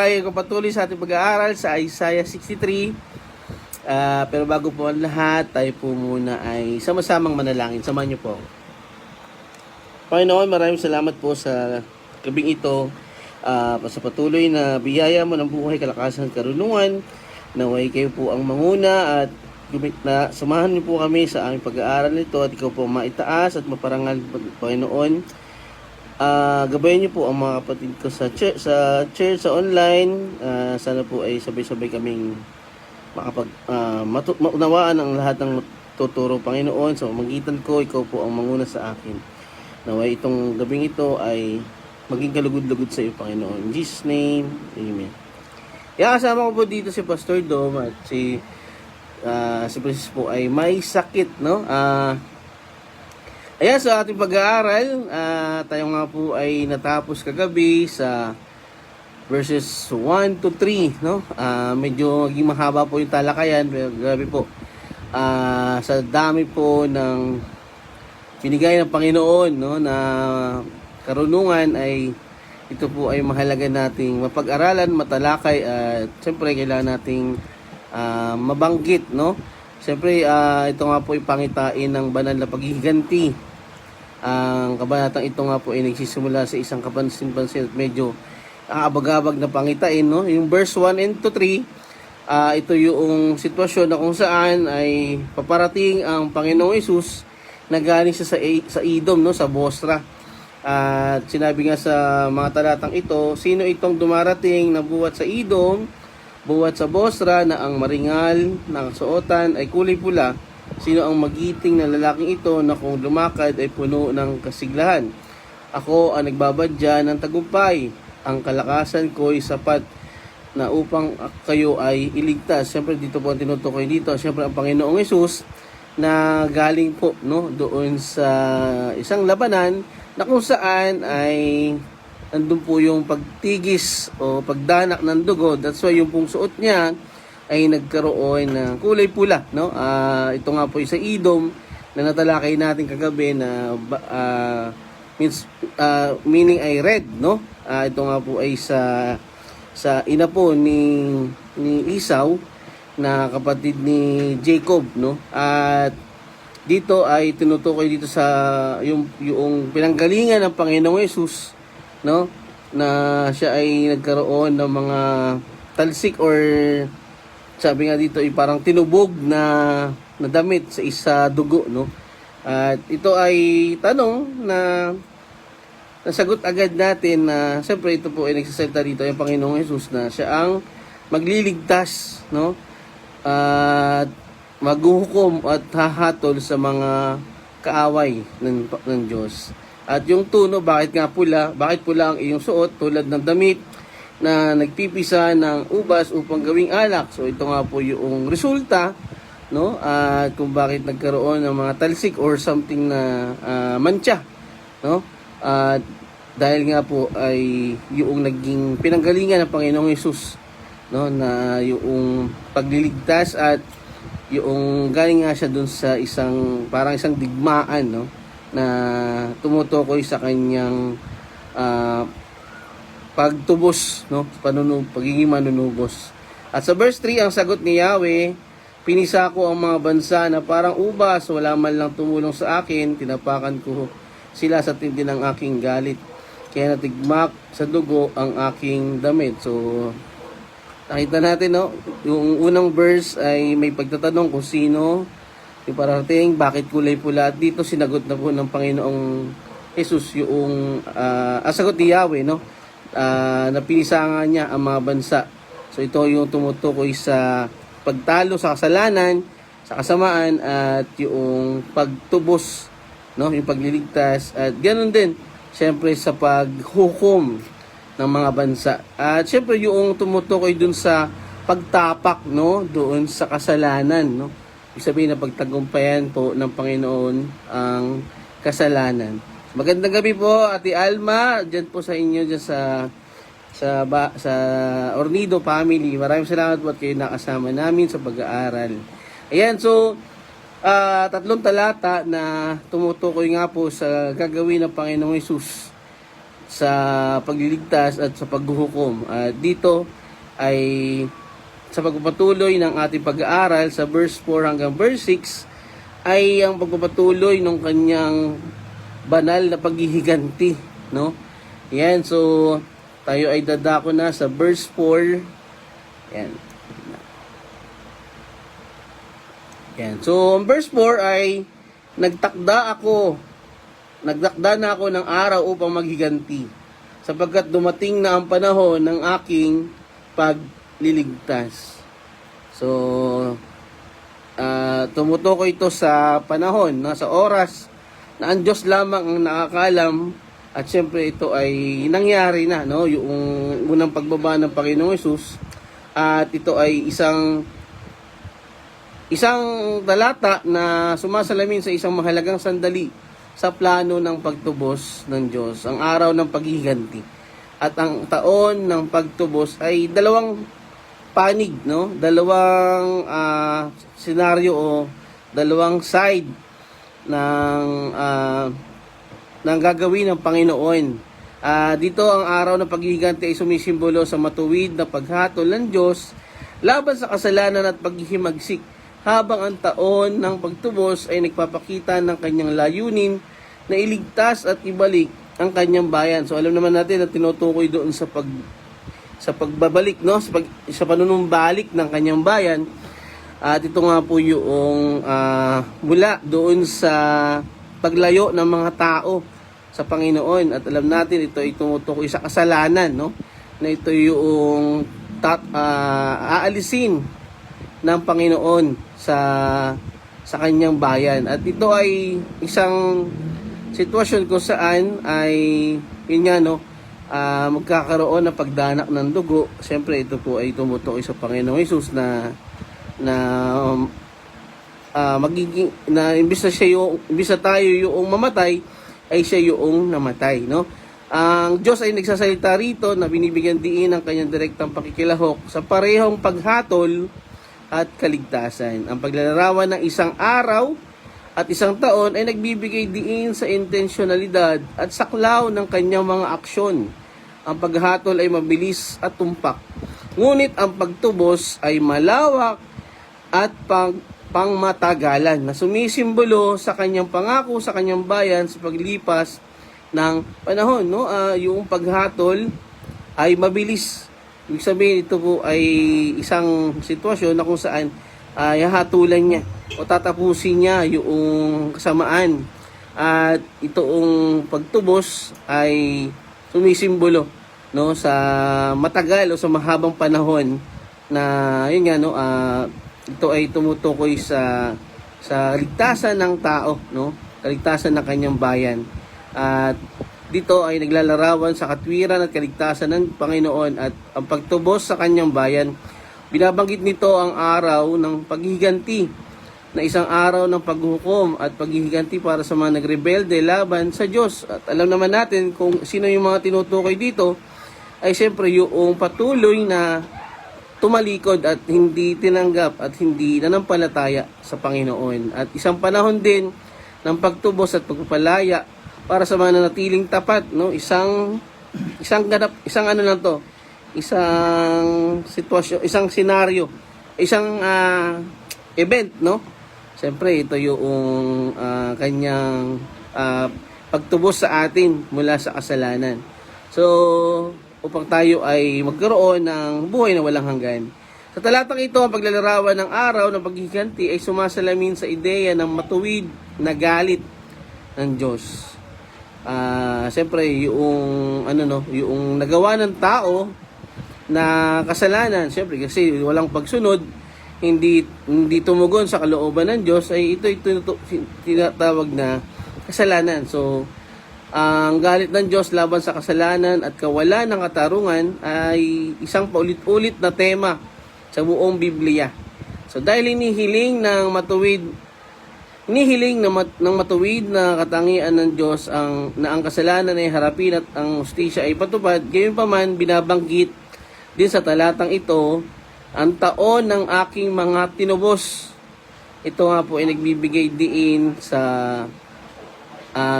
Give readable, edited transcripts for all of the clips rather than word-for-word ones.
tayo patuloy sa ating pag-aaral sa Isaiah 63. Pero bago po ang lahat, tayo po muna ay sama-samang manalangin. Samahan niyo po. Panginoon, maraming salamat po sa gabing ito. Sa patuloy na biyaya mo ng buhay, kalakasan, karunungan. Naway kayo po ang manguna at samahan niyo po kami sa aming pag-aaral nito at ikaw po maitaas at maparangal, Panginoon. Gabayan niyo po ang mga kapatid ko sa church, sa online. Sana po ay sabay-sabay kaming maunawaan ang lahat ng tuturo, Panginoon. Sa magitan ko, ikaw po ang manguna sa akin. Naway itong gabing ito ay maging kalugod-lugod sa iyo, Panginoon. In Jesus' name, Amen. Kasama ko po dito si Pastor Dom at si Francis po ay may sakit, no? Ayan, sa ating pag-aaral, tayo nga po ay natapos kagabi sa verses 1 to 3, no? Medyo maging mahaba po yung talakayan, pero grabe po. Sa dami po ng binigay ng Panginoon, no, na karunungan ay ito po ay mahalaga nating mapag-aralan, matalakay at siyempre kailangan nating mabanggit, no? Siyempre, ito nga po ipangitain ng banal na paghihiganti. Ang kabanatang ito nga po ay nagsisimula sa isang kapansin-pansin at medyo abag-abag na pangitain, no? Yung verse 1 and to 3, ito yung sitwasyon na kung saan ay paparating ang Panginoong Hesus na galing siya sa Edom, no? Sa Bosra. At sinabi nga sa mga talatang ito, sino itong dumarating na buwat sa Edom, buwat sa Bosra na ang maringal na kasuotan ay kulay pula? Sino ang magiting na lalaking ito na kung lumakad ay puno ng kasiglahan? Ako ang nagbabadya ng tagumpay. Ang kalakasan ko ay sapat na upang kayo ay iligtas. Siyempre dito po ang tinutukoy dito. Siyempre ang Panginoong Hesus na galing po, no, doon sa isang labanan na kung saan ay nandun po yung pagtigis o pagdanak ng dugo. That's why yung pong suot niya ay nagkaroon ng kulay pula, no? Ito nga po sa Edom na natalakay natin kagabi na meaning ay red, no? Ito nga po ay sa ina po ni Esau na kapatid ni Jacob, no? At dito ay tinutukoy dito sa yung pinanggalingan ng Panginoong Hesus, no, na siya ay nagkaroon ng mga talsik or sabi nga dito ay parang tinubog na damit sa isa dugo, no. At ito ay tanong na nasagot agad natin na siyempre ito po ay nagsasalita dito yung Panginoong Hesus na siya ang magliligtas, no, at maghuhukom at hahatol sa mga kaaway ng Diyos. At yung tuno, bakit pula ang iyong suot tulad ng damit na nagpipisa ng ubas upang gawing alak. So ito nga po yung resulta, no? At kung bakit nagkaroon ng mga talsik or something na mancha, no? At dahil nga po ay yung naging pinanggalingan ng Panginoong Hesus, no, na yung pagliligtas at yung galing nga siya dun sa parang isang digmaan, no, na tumutukoy sa kanyang pagtubos, no, pagiging manunubos. At sa verse 3, ang sagot ni Yahweh, pinisa ko ang mga bansa na parang ubas, wala man lang tumulong sa akin, tinapakan ko sila sa tindi ng aking galit, kaya natigmak sa dugo ang aking damit. So nakita natin, no, yung unang verse ay may pagtatanong kung sino yung parating, bakit kulay pula. At dito sinagot na po ng Panginoong Hesus yung sagot ni Yahweh, no, na pinisa nga niya ang mga bansa. So ito yung tumutukoy sa pagtalo sa kasalanan, sa kasamaan, at yung pagtubos, no, yung pagliligtas, at ganoon din siyempre sa paghukom ng mga bansa. At syempre yung tumutukoy dun sa pagtapak, no, doon sa kasalanan, no. Ibig sabihin na pagtagumpayan po ng Panginoon ang kasalanan. Magandang gabi po, Ate Alma, diyan po sa inyo diyan sa Ornido family. Maraming salamat po at kayo nakasama namin sa pag-aaral. Ayan, so tatlong talata na tumutukoy nga po sa gagawin ng Panginoong Hesus sa pagliligtas at sa paghuhukom. Dito ay sa pagpapatuloy ng ating pag-aaral sa verse 4 hanggang verse 6 ay ang pagpapatuloy ng kanyang banal na paghihiganti, no? Yan, so tayo ay dadako na sa verse 4. Yan. Yan. So, ang verse 4 ay nagtakda na ako ng araw upang maghiganti, sapagkat dumating na ang panahon ng aking pagliligtas. So, tumutukoy ito sa panahon, sa oras na ang Diyos lamang ang nakakalam, at syempre ito ay nangyari na, no? Yung unang pagbaba ng Panginoong Hesus, at ito ay isang talata na sumasalamin sa isang mahalagang sandali sa plano ng pagtubos ng Diyos, ang araw ng paghiganti. At ang taon ng pagtubos ay dalawang panig, no? Dalawang senaryo o dalawang side ng gagawin ng Panginoon. Dito ang araw ng paghihiganti ay sumisimbolo sa matuwid na paghatol ng Diyos laban sa kasalanan at paghihimagsik, habang ang taon ng pagtubos ay nagpapakita ng kanyang layunin na iligtas at ibalik ang kanyang bayan. So alam naman natin na tinutukoy doon sa pagbabalik, no? Sa panunumbalik ng kanyang bayan. At ito nga po yung mula doon sa paglayo ng mga tao sa Panginoon. At alam natin ito ay tumutukoy sa kasalanan, no? Na ito yung aalisin ng Panginoon sa kanyang bayan. At ito ay isang sitwasyon kung saan ay yun nga, no, magkakaroon ng pagdanak ng dugo. Siyempre ito po ay tumutukoy sa Panginoong Hesus na magiging na imbis na tayo yung mamatay, ay siya yung namatay, no? Ang Diyos ay nagsasalita rito na binibigyan diin ang kanyang direktang pakikilahok sa parehong paghatol at kaligtasan. Ang paglalarawan ng isang araw at isang taon ay nagbibigay diin sa intensyonalidad at saklaw ng kanyang mga aksyon. Ang paghatol ay mabilis at tumpak, ngunit ang pagtubos ay malawak at pangmatagalan na sumisimbolo sa kanyang pangako sa kanyang bayan sa paglipas ng panahon, no? Yung paghatol ay mabilis. Ibig sabihin, ito po ay isang sitwasyon na kung saan hahatulan niya o tatapusin niya yung kasamaan. At itong pagtubos ay sumisimbolo, no, sa matagal o sa mahabang panahon na yun nga, no, ito ay tumutukoy sa kaligtasan ng tao, no, kaligtasan ng kanyang bayan. At dito ay naglalarawan sa katwiran at kaligtasan ng Panginoon at ang pagtubos sa kanyang bayan. Binabanggit nito ang araw ng paghihiganti, na isang araw ng paghukom at paghihiganti para sa mga nagrebelde laban sa Diyos. At alam naman natin kung sino yung mga tinutukoy dito, ay siyempre yung patuloy na tumalikod at hindi tinanggap at hindi nanampalataya sa Panginoon. At isang panahon din ng pagtubos at pagpapalaya para sa mga nanatiling tapat, no? Isang sitwasyon, isang senaryo, isang event, no? Siyempre ito yung kanyang pagtubos sa atin mula sa kasalanan. So, upang tayo ay magkaroon ng buhay na walang hanggan. Sa talatang ito, ang paglalarawan ng araw ng paghihiganti ay sumasalamin sa ideya ng matuwid na galit ng Diyos. Siyempre yung yung nagawa ng tao na kasalanan, siyempre kasi walang pagsunod, hindi tumugon sa kalooban ng Diyos, ay ito tinatawag na kasalanan. So ang galit ng Diyos laban sa kasalanan at kawalan ng katarungan ay isang paulit-ulit na tema sa buong Biblia. So dahil inihiling ng matuwid na katangian ng Diyos na ang kasalanan ay harapin at ang hustisya ay patupad, gayunpaman binabanggit din sa talatang ito ang taon ng aking mga tinubos. Ito nga po ay nagbibigay diin sa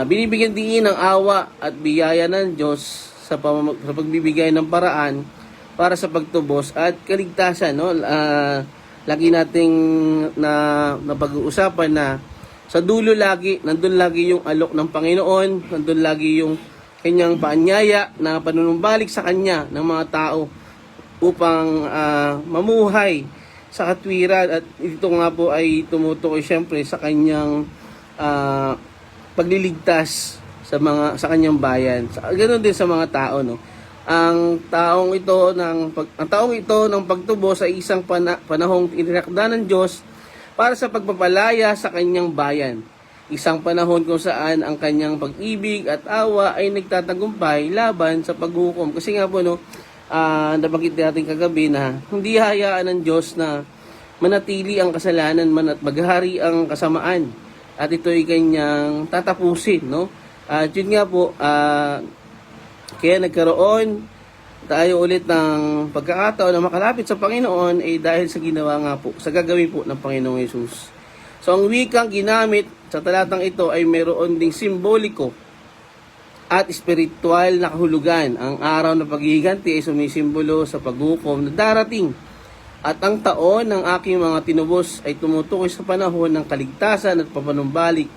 binibigyan din ng awa at biyaya ng Diyos sa pagbibigay ng paraan para sa pagtubos at kaligtasan, no? Lagi nating na pag-uusapan na sa dulo lagi, nandun lagi yung alok ng Panginoon, nandun lagi yung kanyang paanyaya na panunumbalik sa kanya ng mga tao upang mamuhay sa katwiran, at ito nga po ay tumutukoy siyempre sa kanyang pagliligtas sa kanyang bayan. Ganoon din sa mga tao, no. Ang taong ito ng pagtubos ay isang panahong inirakda ng Diyos para sa pagpapalaya sa kanyang bayan. Isang panahon kung saan ang kanyang pag-ibig at awa ay nagtatagumpay laban sa paghukom. Kasi nga po, no, nabanggit natin kagabi na hindi hayaan ng Diyos na manatili ang kasalanan at maghari ang kasamaan. At ito ay kanyang tatapusin, no? At yun nga po, kaya nagkaroon tayo ulit ng pagkakataon na makalapit sa Panginoon ay dahil sa ginawa nga po, sa gagawin po ng Panginoong Yesus. So ang wikang ginamit sa talatang ito ay mayroon ding simboliko at espiritual na kahulugan. Ang araw ng paghihiganti ay sumisimbolo sa paghukom na darating. At ang taon ng aking mga tinubos ay tumutukoy sa panahon ng kaligtasan at papanumbalik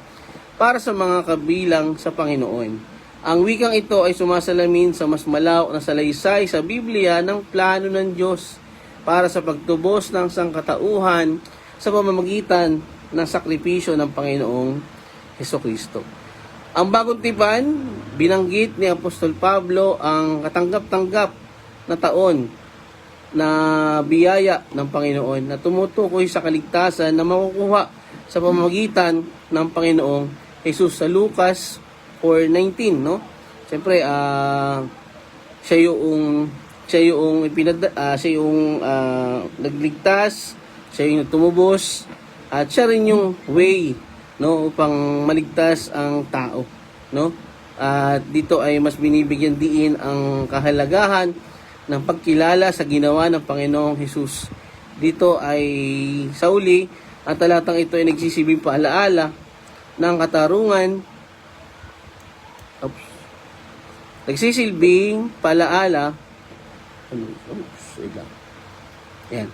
para sa mga kabilang sa Panginoon. Ang wikang ito ay sumasalamin sa mas malawak na salaysay sa Biblia ng plano ng Diyos para sa pagtubos ng sangkatauhan sa pamamagitan ng sakripisyo ng Panginoong Hesukristo. Ang bagong tipan, binanggit ni Apostol Pablo ang katanggap-tanggap na taon na biyaya ng Panginoon na tumutukoy sa kaligtasan na makukuha sa pamamagitan ng Panginoong Jesus sa Lucas 4:19, no? Siyempre, siya yung nagligtas, siya yung tumubos, at siya rin yung way, no, upang maligtas ang tao, no? At dito ay mas binibigyan diin ang kahalagahan ng pagkilala sa ginawa ng Panginoong Hesus. Dito ay sa uli, ang talatang ito ay nagsisilbing paalaala ng katarungan. Nagsisilbing paalaala yan,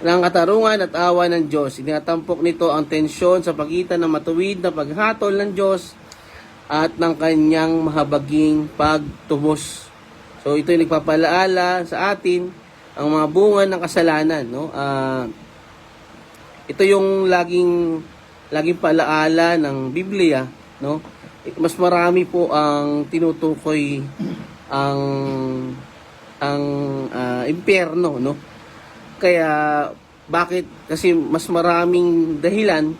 ng katarungan at awa ng Diyos. Inatampok nito ang tensyon sa pagitan ng matuwid na paghatol ng Diyos at ng kanyang mahabaging pagtubos. So ito ay nagpapalaala sa atin ang mga bunga ng kasalanan, no? Ito yung laging paalaala ng Biblia, no? Mas marami po ang tinutukoy ang impyerno, no? Kaya bakit? Kasi mas maraming dahilan,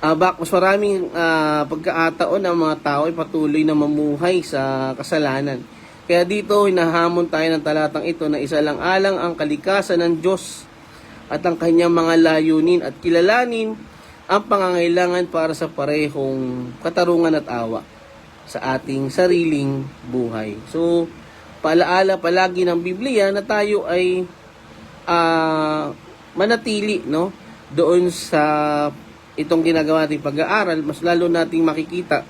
mas maraming pagkakataon ang mga tao ay patuloy na mamuhay sa kasalanan. Kaya dito hinahamon tayo ng talatang ito na isalang-alang ang kalikasan ng Diyos at ang kanyang mga layunin at kilalanin ang pangangailangan para sa parehong katarungan at awa sa ating sariling buhay. So, paalaala palagi ng Biblia na tayo ay manatili, no, doon sa itong ginagawa nating pag-aaral. Mas lalo nating makikita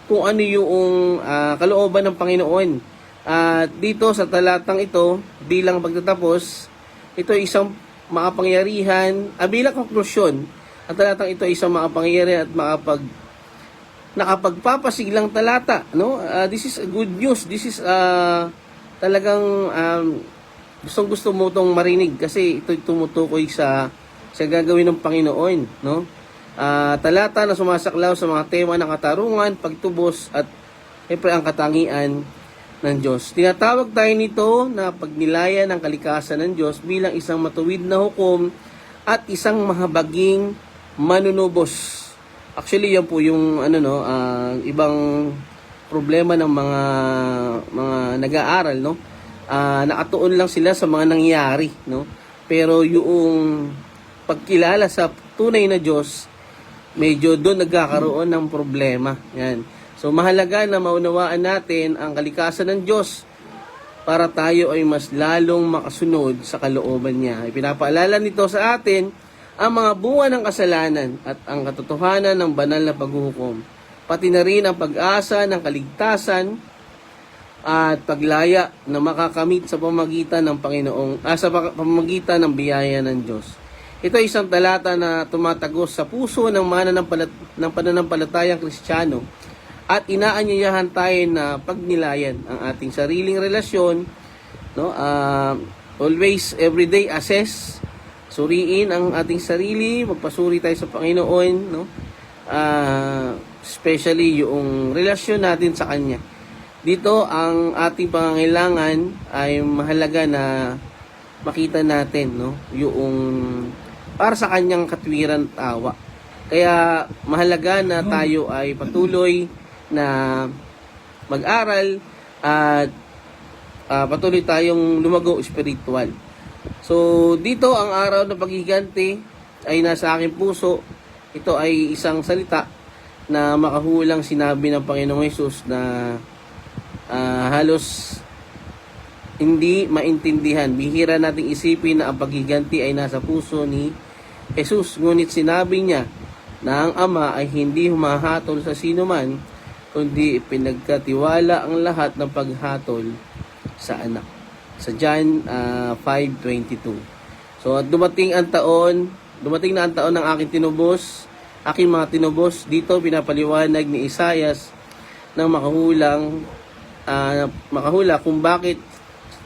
kung ano yung kalooban ng Panginoon. At dito sa talatang ito, bilang pagtatapos, ito ay isang makapangyarihan, bilang konklusyon, ang talatang ito ay isang makapangyarihan at nakapagpapasiglang talata, no? This is good news. This is talagang gusto mo itong marinig kasi ito tumutukoy sa gagawin ng Panginoon, no? Talata na sumasaklaw sa mga tema ng katarungan, pagtubos at siyempre ang katangian ng Diyos. Tinatawag tayo nito na pagnilaya ng kalikasan ng Diyos bilang isang matuwid na hukom at isang mahabaging manunubos. Actually, yan po yung ibang problema ng mga nag-aaral, no? Nakatuon lang sila sa mga nangyari, no? Pero yung pagkilala sa tunay na Diyos, medyo doon nagkakaroon ng problema. Yan. So mahalaga na maunawaan natin ang kalikasan ng Diyos para tayo ay mas lalong makasunod sa kalooban niya. Ipinapaalala nito sa atin ang mga bunga ng kasalanan at ang katotohanan ng banal na paghuhukom. pati na rin ang pag-asa ng kaligtasan at paglaya na makakamit sa pamamagitan ng pamamagitan ng biyaya ng Diyos. Ito ay isang talata na tumatagos sa puso ng ng pananampalatayang Kristiyano at inaanyayahan tayo na pagnilayan ang ating sariling relasyon, no? Always, everyday assess, suriin ang ating sarili, magpasuri tayo sa Panginoon, no? Especially yung relasyon natin sa Kanya. Dito, ang ating pangangailangan ay mahalaga na makita natin, no? Yung para sa Kanyang katwiran at awa. Kaya mahalaga na tayo ay patuloy na mag-aral at patuloy tayong lumago spiritual. So, dito ang araw ng paghiganti ay nasa aking puso. Ito ay isang salita na makahulang sinabi ng Panginoong Hesus na halos hindi maintindihan. Bihira nating isipin na ang paghiganti ay nasa puso ni Jesus. Ngunit sinabi niya na ang Ama ay hindi humahatol sa sino man, kundi pinagkatiwala ang lahat ng paghatol sa anak. Sa John 5:22. So dumating na ang taon ng aking mga tinubos. Dito pinapaliwanag ni Isaias ng makahula kung bakit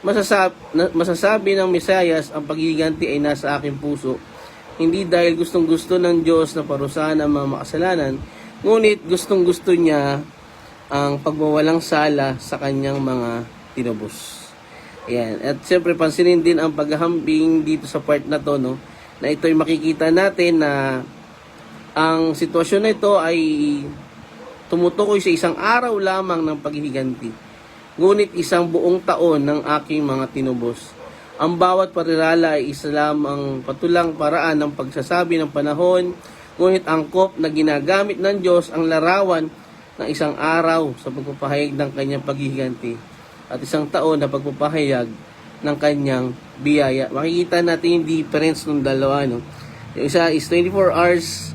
masasabi ng Mesiyas ang paghiganti ay nasa aking puso. Hindi dahil gustong-gusto ng Diyos na parusahan ang mga makasalanan, ngunit gustong-gusto niya ang pagwawalang sala sa kanyang mga tinubos. Ayan. At siyempre pansinin din ang paghahambing dito sa part na to, no? Na ito'y makikita natin na ang sitwasyon na ito ay tumutukoy sa isang araw lamang ng paghihiganti. Ngunit isang buong taon ng aking mga tinubos. Ang bawat parirala ay isa lamang patulang paraan ng pagsasabi ng panahon, ngunit angkop na ginagamit ng Diyos ang larawan ng isang araw sa pagpapahayag ng kanyang paghihiganti at isang taon na pagpapahayag ng kanyang biyaya. Makikita natin yung difference ng dalawa, no? Yung isa is 24 hours,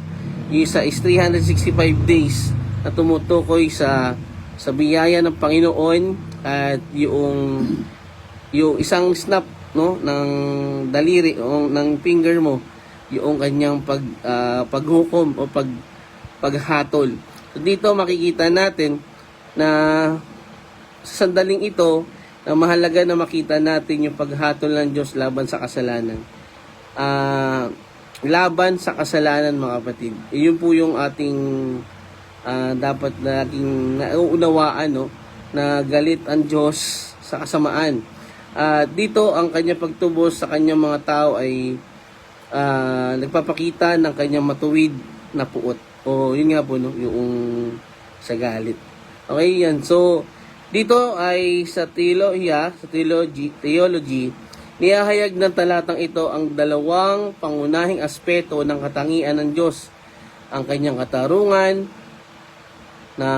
yung isa is 365 days na tumutukoy sa biyaya ng Panginoon at yung isang snap, no, ng daliri o ng finger mo, yung kanyang paghukom o paghatol. So dito makikita natin na sa sandaling ito na mahalaga na makita natin yung paghatol ng Diyos laban sa kasalanan. Laban sa kasalanan, mga kapatid. Yun po yung ating dapat nating nauunawaan, no, na galit ang Diyos sa kasamaan. Dito ang kanyang pagtubos sa kanyang mga tao ay nagpapakita ng kanyang matuwid na puot. O yun nga po, no, yung sa galit. Okay, yan. So dito ay sa theology, niyahayag ng talatang ito ang dalawang pangunahing aspeto ng katangian ng Diyos. Ang kanyang katarungan na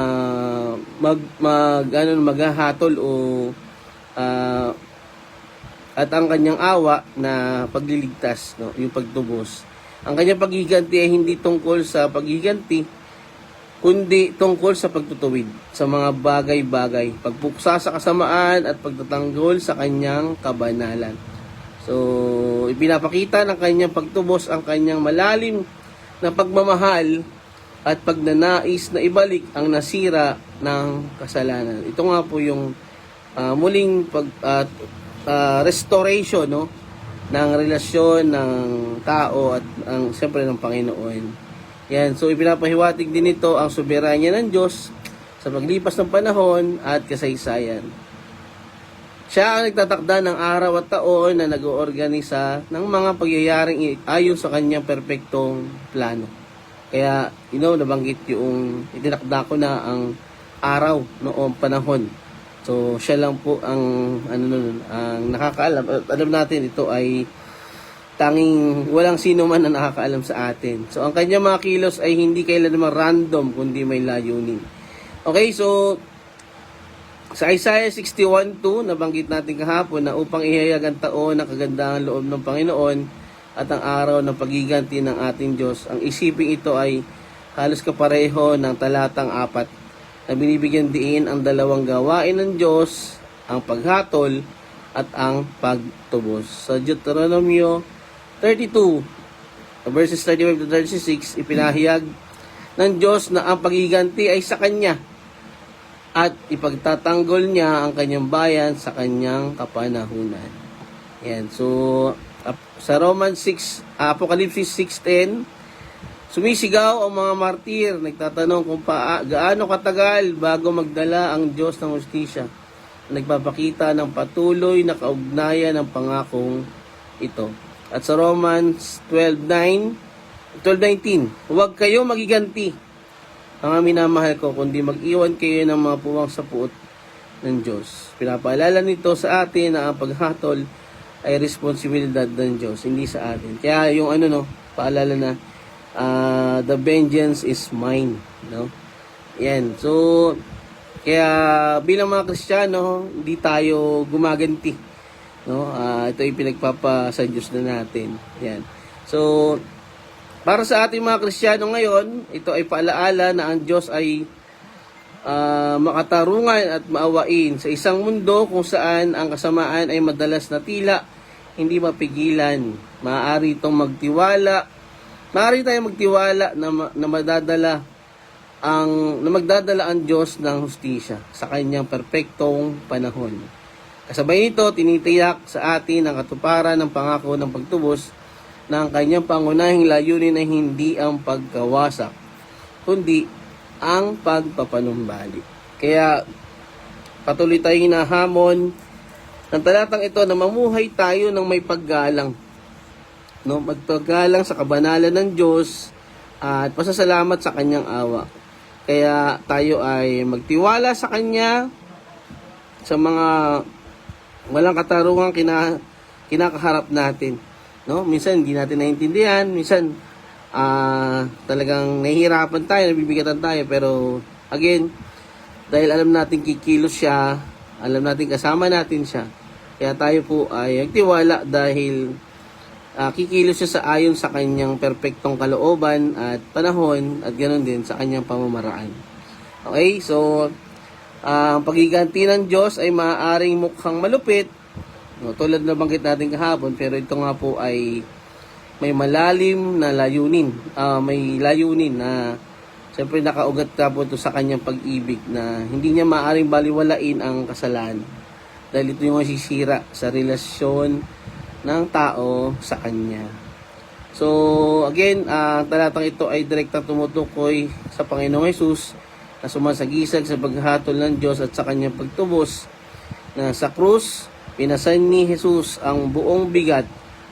maghahatol o at ang kanyang awa na pagliligtas, no, yung pagtubos. Ang kanyang paghiganti ay hindi tungkol sa paghiganti, kundi tungkol sa pagtutuwid sa mga bagay-bagay, pagpuksa sa kasamaan at pagtatanggol sa kanyang kabanalan. So, ipinapakita ng kanyang pagtubos ang kanyang malalim na pagmamahal at pagnanais na ibalik ang nasira ng kasalanan. Ito nga po yung muling restoration, no, ng relasyon ng tao at siyempre ng Panginoon. Yan, so ipinapahiwatig din ito ang soberanya ng Diyos sa paglipas ng panahon at kasaysayan. Siya ang nagtatakda ng araw at taon na nag-oorganisa ng mga pagyayaring ayon sa kanyang perpektong plano. Kaya, nabanggit yung itinakda ko na ang araw noong panahon. So, siya lang po ang nakakaalam. At alam natin, ito ay tanging walang sino man ang nakakaalam sa atin. So, ang kanyang mga kilos ay hindi kailanman random, kundi may layunin. Okay, so sa Isaiah 61:2, nabanggit natin kahapon na upang ihayag ang taon ng kagandahan loob ng Panginoon at ang araw ng paghiganti ng ating Diyos. Ang isiping ito ay halos kapareho ng talatang 4 na binibigyan diin ang dalawang gawain ng Diyos, ang paghatol at ang pagtubos. Sa Deuteronomio 32, verses 35 to 36, ipinahayag ng Diyos na ang pagiganti ay sa Kanya at ipagtatanggol niya ang kanyang bayan sa kanyang kapanahunan. Yan. So, sa Romans 6, Apocalypse 6:10, sumisigaw ang mga martir, nagtatanong kung gaano katagal bago magdala ang Diyos ng hustisya. Nagpapakita ng patuloy na kaugnayan ng pangakong ito. At sa Romans 12:19, huwag kayo magiganti, mga minamahal ko, kundi mag-iwan kayo ng mga puwang sa puot ng Diyos. Pinapaalala nito sa atin na ang paghatol ay responsibilidad ng Diyos, hindi sa atin. Kaya yung paalala na the vengeance is mine, no? Yan. So, kaya bilang mga Kristiyano, hindi tayo gumaganti, no? Ito ay pinagpapasa Diyos na natin. Yan. So, para sa ating mga Kristiyano ngayon, ito ay paalaala na ang Diyos ay makatarungan at maawain sa isang mundo kung saan ang kasamaan ay madalas na tila hindi mapigilan. Maaari tayong magtiwala na magdadala ang Diyos ng hustisya sa kanyang perpektong panahon. Kasabay nito, tinitiyak sa atin ang katuparan ng pangako ng pagtubos na ang kanyang pangunahing layunin ay hindi ang pagkawasak, kundi ang pagpapanumbalik. Kaya patuloy tayong hinahamon ng talatang ito na mamuhay tayo ng may paggalang, no? Magpaggalang sa kabanalan ng Diyos at pasasalamat sa kanyang awa. Kaya tayo ay magtiwala sa kanya sa mga walang katarungang kinakaharap natin. No, minsan hindi natin naiintindihan, minsan talagang nahihirapan tayo, nabibigatan tayo, pero again, dahil alam natin kikilos siya, alam natin kasama natin siya, kaya tayo po ay nagtiwala dahil kikilos siya sa ayon sa kanyang perpektong kalooban at panahon at ganoon din sa kanyang pamamaraan. Okay, so ang pagiganti ng Diyos ay maaaring mukhang malupit, no, tulad na banggit natin kahapon, pero ito nga po ay may malalim na layunin. May layunin na siyempre nakaugat ka po ito sa kanyang pag-ibig na hindi niya maaaring baliwalain ang kasalanan. Dahil ito yung masisira sa relasyon ng tao sa kanya. So, again, talatang ito ay direktang tumutukoy sa Panginoong Hesus na sumasagisag sa paghatol ng Diyos at sa kanyang pagtubos na sa krus, pinasan ni Jesus ang buong bigat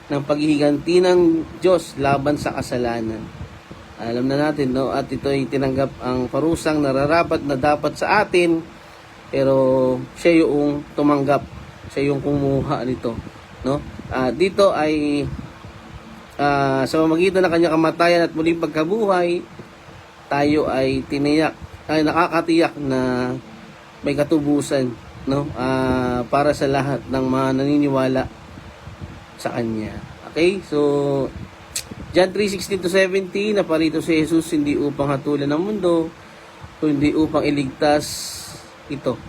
ng paghihiganti ng Diyos laban sa kasalanan. Alam na natin, no? At ito ay tinanggap ang parusang nararapat na dapat sa atin, pero siya yung tumanggap, siya yung kumuha nito, no? Dito ay sa pamamagitan ng kanyang kamatayan at muling pagkabuhay, tayo ay nakakatiyak na may katubusan, no? Para sa lahat ng mga naniniwala sa kanya. Okay? So John 3:16-17, na parito si Jesus hindi upang hatulan ng mundo, kundi upang iligtas ito,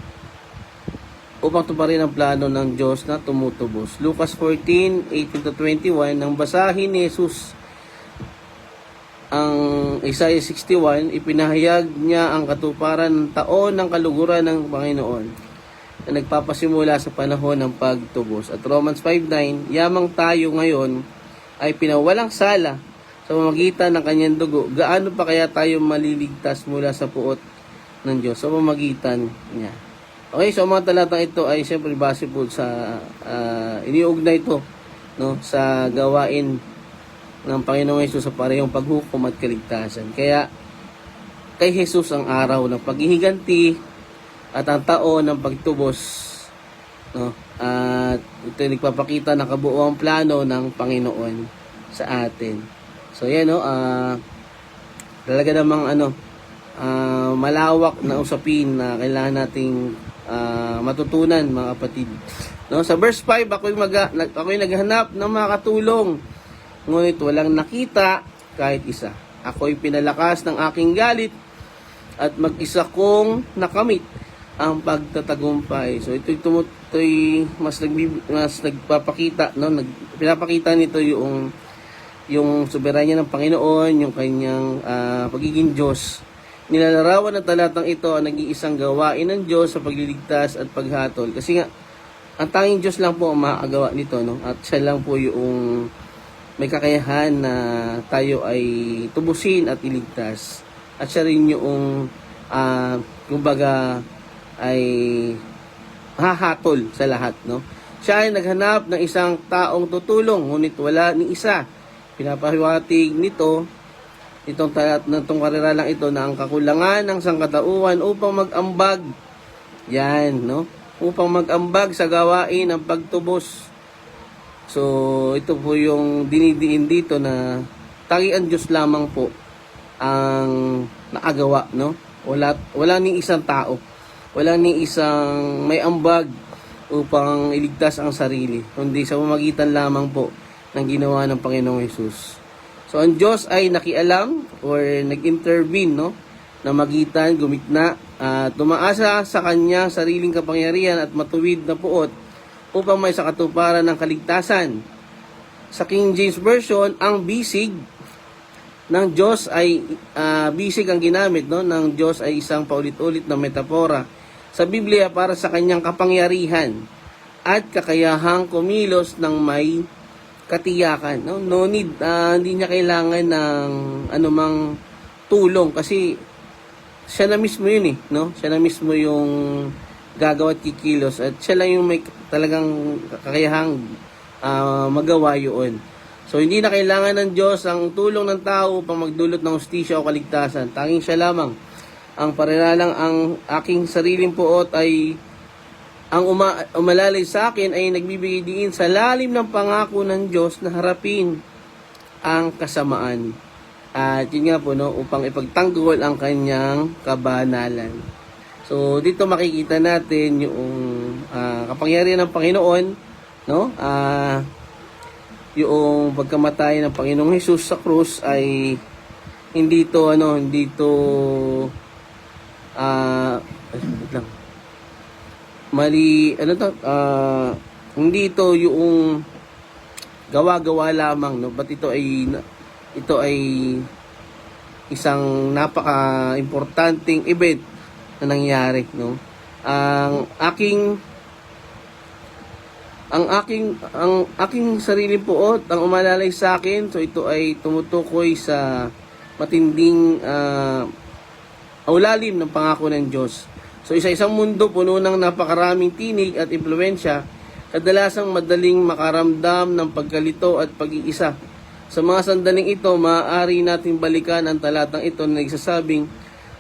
upang tuparin ang plano ng Diyos na tumutubos. Lucas 14:18-21, nang basahin ni Jesus ang Isaiah 61, ipinahayag niya ang katuparan ng taon ng kaluguran ng Panginoon na nagpapasimula sa panahon ng pagtubos. At Romans 5:9, yamang tayo ngayon ay pinawalang sala sa pamamagitan ng kanyang dugo, gaano pa kaya tayo maliligtas mula sa puot ng Diyos sa pamamagitan niya. Okay, so mga talatang ito ay siyempre base po sa iniugnay ito, no, sa gawain ng Panginoong Hesus sa parehong paghukom at kaligtasan. Kaya kay Jesus ang araw ng paghihiganti at ang taon ng pagtubos, no? At ito ay nagpapakita ng kabuuang plano ng Panginoon sa atin. So yan, no, talaga namang malawak na usapin na kailangan nating matutunan, mga kapatid. No, sa verse 5, ako'y naghanap ng mga katulong, ngunit walang nakita kahit isa. Ako'y pinalakas ng aking galit at mag-isa kong nakamit ang pagtatagumpay. So ito'y mas nagpapakita, no? Pinapakita nito yung soberanya ng Panginoon, yung kanyang pagiging Diyos. Nilalarawan ng talatang ito ang nag-iisang gawain ng Diyos sa pagliligtas at paghatol. Kasi nga, ang tanging Diyos lang po ang makakagawa nito, no? At siya lang po yung may kakayahan na tayo ay tubusin at iligtas. At siya rin yung kumbaga ay hahatol sa lahat, no? Siya ay naghanap ng isang taong tutulong, ngunit wala ni isa. Pinapahiwatig itong karera lang ito na ang kakulangan ng sangkatauhan upang mag-ambag. Yan, no? Upang mag-ambag sa gawain ng pagtubos. So, ito po yung dinidiin dito na tangian Diyos lamang po ang nakagawa, no? Wala ni isang tao. Wala ni isang may ambag upang iligtas ang sarili, kundi sa pamamagitan lamang po ng ginawa ng Panginoong Hesus. So, ang Diyos ay nakialam or nag-intervene, no? Na magitan, gumikna, tumaasa sa kanyang sariling kapangyarihan at matuwid na puot upang may sakatuparan ng kaligtasan. Sa King James Version, ang bisig ng Diyos ay bisig ang ginamit, no? Ng Diyos ay isang paulit-ulit na metapora sa Biblia para sa kanyang kapangyarihan at kakayahang kumilos ng may katiyakan, no? No need, hindi niya kailangan ng anumang tulong kasi siya na mismo yun, no? Siya na mismo yung gagawa at kikilos at siya lang yung may talagang kakayahang magawa yun. So, hindi na kailangan ng Diyos ang tulong ng tao upang magdulot ng hustisya o kaligtasan. Tanging siya lamang. Ang paralalang ang aking sariling puot ay ang umalalay sa akin ay nagbibigay diin sa lalim ng pangako ng Diyos na harapin ang kasamaan. At yun nga po, no, upang ipagtanggol ang kanyang kabanalan. So, dito makikita natin yung kapangyarihan ng Panginoon, no? Yung pagkamatay ng Panginoong Hesus sa krus ay hindi to hindi ito yung gawa-gawa lamang, no? But ito ay isang napaka-importanting event na nangyari, no? Ang aking sariling puot ang umalalay sa akin. So ito ay tumutukoy sa matinding ulalim ng pangako ng Diyos. So isa-isang mundo puno ng napakaraming tinig at impluwensya, kadalasang madaling makaramdam ng pagkalito at pag-iisa. Sa mga sandaling ito, maaari nating balikan ang talatang ito na nagsasabing,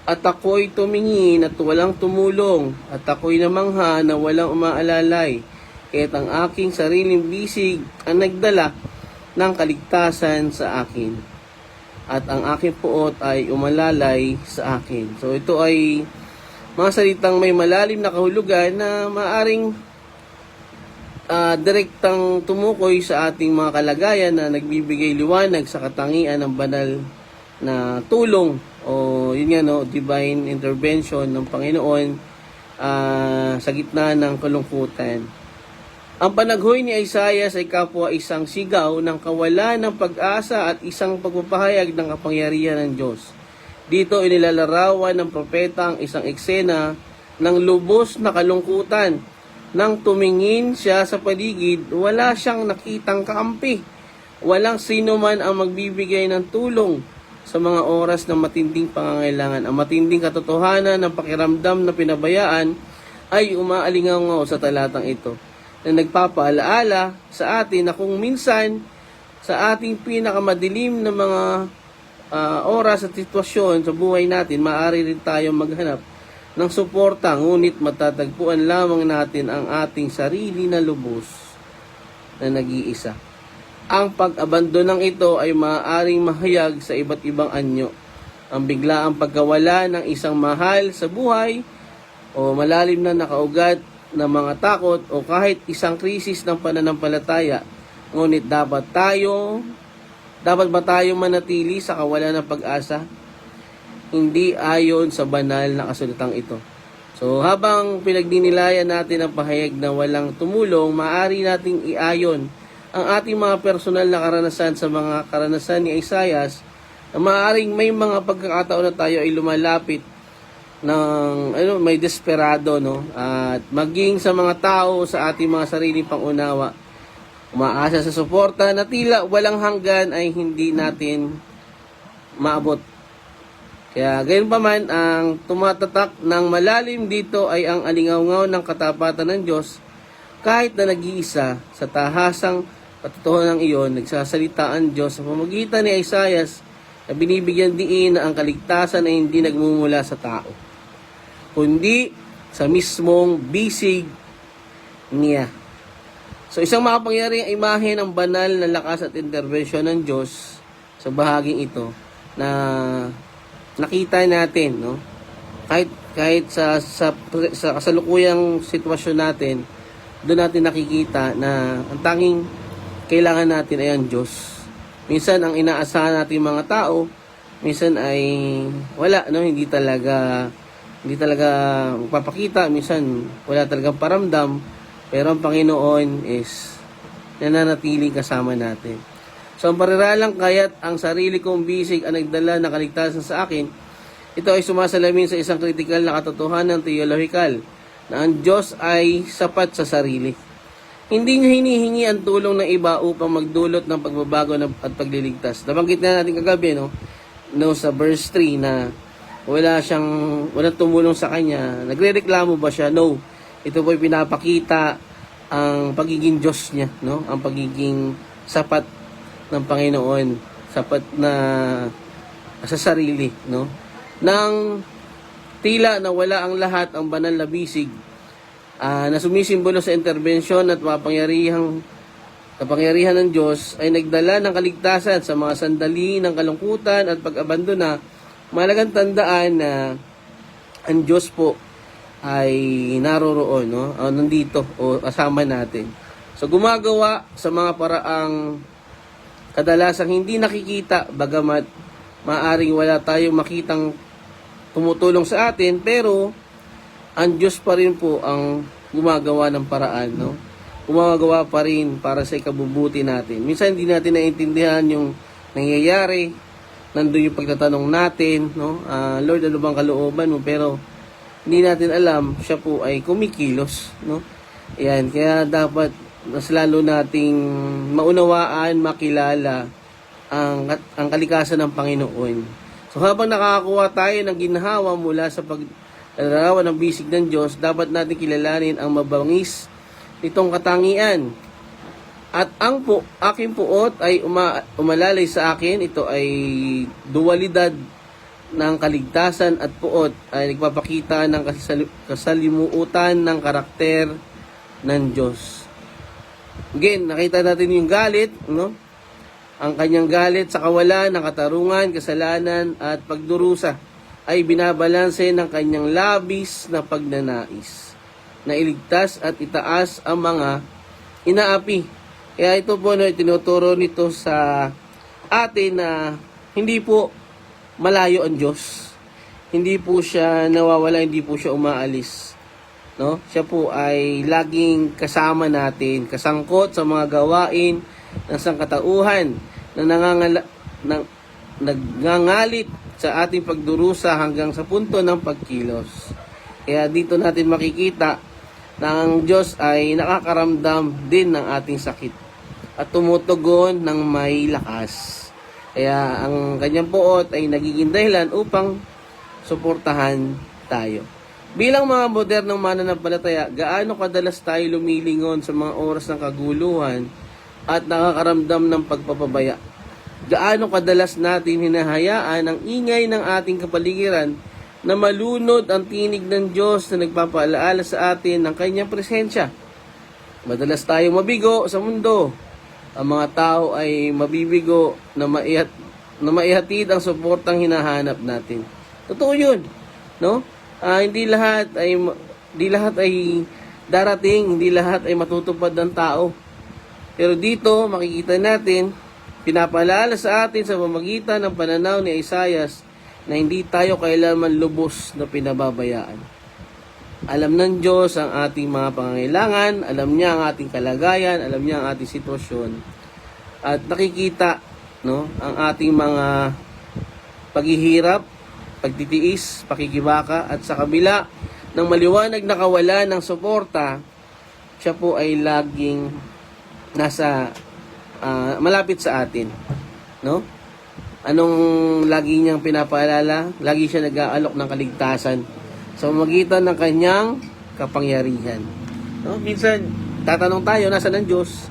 at ako'y tumingin at walang tumulong, at ako'y namangha na walang umaalalay, kaya't ang aking sariling bisig ang nagdala ng kaligtasan sa akin, at ang aking puot ay umalalay sa akin. So ito ay mga salitang may malalim na kahulugan na maaring direktang tumukoy sa ating mga kalagayan na nagbibigay liwanag sa katangian ng banal na tulong o yun nga, no, divine intervention ng Panginoon sa gitna ng kalungkutan. Ang panaghoy ni Isaiah ay kapwa isang sigaw ng kawalan ng pag-asa at isang pagpapahayag ng kapangyarihan ng Diyos. Dito inilalarawan ng propeta ang isang eksena ng lubos na kalungkutan. Nang tumingin siya sa paligid, wala siyang nakitang kakampi. Walang sino man ang magbibigay ng tulong sa mga oras ng matinding pangangailangan. Ang matinding katotohanan ng pakiramdam na pinabayaan ay umaalingaw sa talatang ito, na nagpapaalaala sa atin na kung minsan sa ating pinakamadilim na mga oras at sitwasyon sa buhay natin, maaari rin tayong maghanap ng suporta, ngunit matatagpuan lamang natin ang ating sarili na lubos na nag-iisa. Ang pag-abandonang ito ay maaaring mahayag sa iba't ibang anyo. Ang biglaang pagkawala ng isang mahal sa buhay o malalim na nakaugat na mga takot o kahit isang krisis ng pananampalataya. Ngunit dapat tayo Dapat ba tayo manatili sa kawalan ng pag-asa? Hindi ayon sa banal na kasulatang ito. So habang pinagdinilayan natin ang pahayag na walang tumulong, maaari nating iayon ang ating mga personal na karanasan sa mga karanasan ni Isaias, na maaaring may mga pagkakataon na tayo ay lumalapit ng may desperado, no, at maging sa mga tao sa ating mga sariling pangunawa, umaasa sa suporta na tila walang hanggan ay hindi natin maabot. Kaya gayon pa man, ang tumatatak ng malalim dito ay ang alingaw-ngaw ng katapatan ng Diyos. Kahit na nag-iisa sa tahasang katotohanan ng iyon, nagsasalita ang Diyos sa pamamagitan ni Isaias na binibigyan diin na ang kaligtasan ay hindi nagmumula sa tao, kundi sa mismong bisig niya. So isang makapangyarihang imahe ng banal na lakas at interbensyon ng Diyos sa bahaging ito na nakita natin, no? Kahit sa kasalukuyang sitwasyon natin, doon natin nakikita na ang tanging kailangan natin ay ang Diyos. Minsan ang inaasahan natin mga tao, minsan ay wala, no? Hindi talaga magpapakita, minsan wala talagang paramdam, pero ang Panginoon is nananatiling kasama natin. So ang pariralang kaya't ang sarili kong bisig ang nagdala ng kaligtasan sa akin, ito ay sumasalamin sa isang kritikal na katotohanan teolohikal na ang Diyos ay sapat sa sarili. Hindi niya hinihingi ang tulong ng iba upang magdulot ng pagbabago at pagliligtas. Nabanggit na natin kagabi, no, sa verse 3 na walang tumulong sa kanya. Nagrereklamo ba siya? No. Ito po ay pinapakita ang pagiging Diyos niya, no? Ang pagiging sapat ng Panginoon, sapat na sa sarili, no? Nang tila na wala ang lahat, ang banal na bisig na sumisimbolo sa interbensyon at kapangyarihan ng Diyos ay nagdala ng kaligtasan sa mga sandali ng kalungkutan at pag-abandona. Mahalagang tandaan na ang Diyos po ay naroroon, no? Nandito o kasama natin. So gumagawa sa mga paraang kadalasang hindi nakikita, bagamat maaring wala tayong makitang tumutulong sa atin, pero ang Diyos pa rin po ang gumagawa ng paraan, no? Gumagawa pa rin para sa ikabubuti natin. Minsan hindi natin naiintindihan yung nangyayari, nandun yung pagtatanong natin, no? Lord, ano bang kalooban mo? Pero hindi natin alam, siya po ay kumikilos, no? Ayan, kaya dapat mas lalo nating maunawaan, makilala ang kalikasan ng Panginoon. So habang nakakakuha tayo ng ginhawa mula sa paglarawan ng bisig ng Diyos, dapat natin kilalanin ang mabangis nitong katangian. At ang aking puot ay umalalay sa akin, ito ay dualidad ng kaligtasan at puot ay nagpapakita ng kasalimuutan ng karakter ng Diyos. Again, nakita natin yung galit, no? Ang kanyang galit sa kawalan ng katarungan, kasalanan at pagdurusa ay binabalanse ng kanyang labis na pagnanais na iligtas at itaas ang mga inaapi. Kaya ito po, no, tinuturo nito sa atin na hindi po malayo ang Diyos. Hindi po siya nawawala, hindi po siya umaalis. No? Siya po ay laging kasama natin, kasangkot sa mga gawain ng sangkatauhan na nagngangalit sa ating pagdurusa hanggang sa punto ng pagkilos. Kaya dito natin makikita na ang Diyos ay nakakaramdam din ng ating sakit at tumutugon ng may lakas. Kaya ang kanyang puot ay nagiging dahilan upang suportahan tayo. Bilang mga modernong mananampalataya, gaano kadalas tayo lumilingon sa mga oras ng kaguluhan at nakakaramdam ng pagpapabaya? Gaano kadalas natin hinahayaan ang ingay ng ating kapaligiran na malunod ang tinig ng Diyos na nagpapaalaala sa atin ng kanyang presensya? Madalas tayong mabigo sa mundo. Ang mga tao ay mabibigo na maihatid ang suportang hinahanap natin. Totoo yun, no? Hindi lahat ay darating, hindi lahat ay matutupad ng tao. Pero dito makikita natin pinapaalala sa atin sa pamamagitan ng pananaw ni Isaias na hindi tayo kailanman lubos na pinababayaan. Alam ng Diyos ang ating mga pangangailangan, alam niya ang ating kalagayan, alam niya ang ating sitwasyon, at nakikita, no, ang ating mga paghihirap, pagtitiis, pakikibaka, at sa kabila ng maliwanag na kawalan ng suporta, siya po ay laging nasa malapit sa atin, no? Anong lagi niyang pinapaalala? Lagi siya nag-aalok ng kaligtasan sa pamamagitan ng kanyang kapangyarihan. No? Minsan tatanong tayo, nasaan ang Diyos?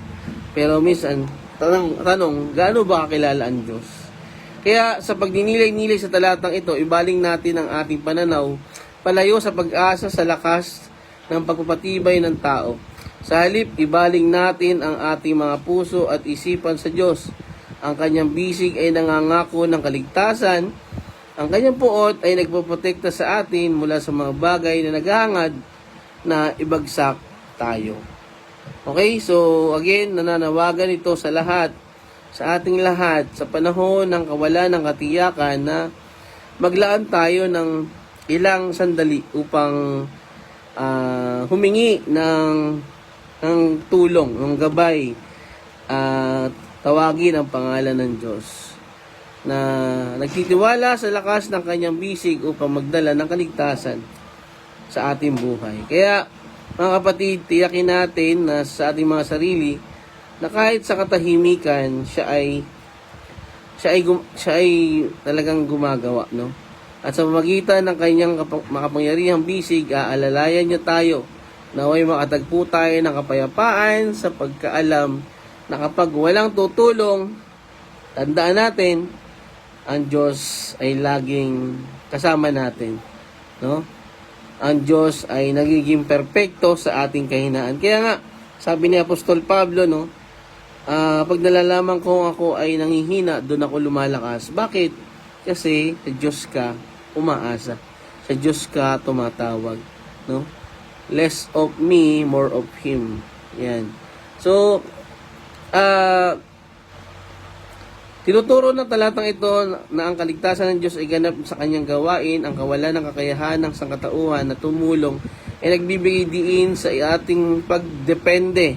Pero minsan tanong, gaano ba kakilala ang Diyos? Kaya sa pagninilay-nilay sa talatang ito, ibaling natin ang ating pananaw palayo sa pag-asa sa lakas ng pagpapatibay ng tao. Sa halip, ibaling natin ang ating mga puso at isipan sa Diyos. Ang kanyang bisig ay nangangako ng kaligtasan. Ang kanyang puot ay nagpoprotekta sa atin mula sa mga bagay na naghahangad na ibagsak tayo. Okay, so again, nananawagan ito sa lahat, sa ating lahat, sa panahon ng kawalan ng katiyakan na maglaan tayo ng ilang sandali upang humingi ng tulong, ng gabay, at tawagin ang pangalan ng Diyos na nagtitiwala sa lakas ng kanyang bisig upang magdala ng kaligtasan sa ating buhay. Kaya mga kapatid, tiyakin natin na sa ating mga sarili na kahit sa katahimikan siya ay talagang gumagawa, no? At sa pamamagitan ng kanyang makapangyarihang bisig, aalalayan niya tayo naway makatagpo tayo ng kapayapaan sa pagkaalam na kapag walang tutulong, tandaan natin, ang Diyos ay laging kasama natin, no? Ang Diyos ay nagiging perpekto sa ating kahinaan. Kaya nga, sabi ni Apostol Pablo, no, pag nalalaman ko ako ay nanghihina, doon ako lumalakas. Bakit? Kasi sa Diyos ka umaasa. Sa Diyos ka tumatawag, no? Less of me, more of Him. Yan. So, tinuturo ng talatang ito na ang kaligtasan ng Diyos ay ganap sa kanyang gawain, ang kawalan ng kakayahan ng sangkatauhan na tumulong ay nagbibigay diin sa ating pagdepende,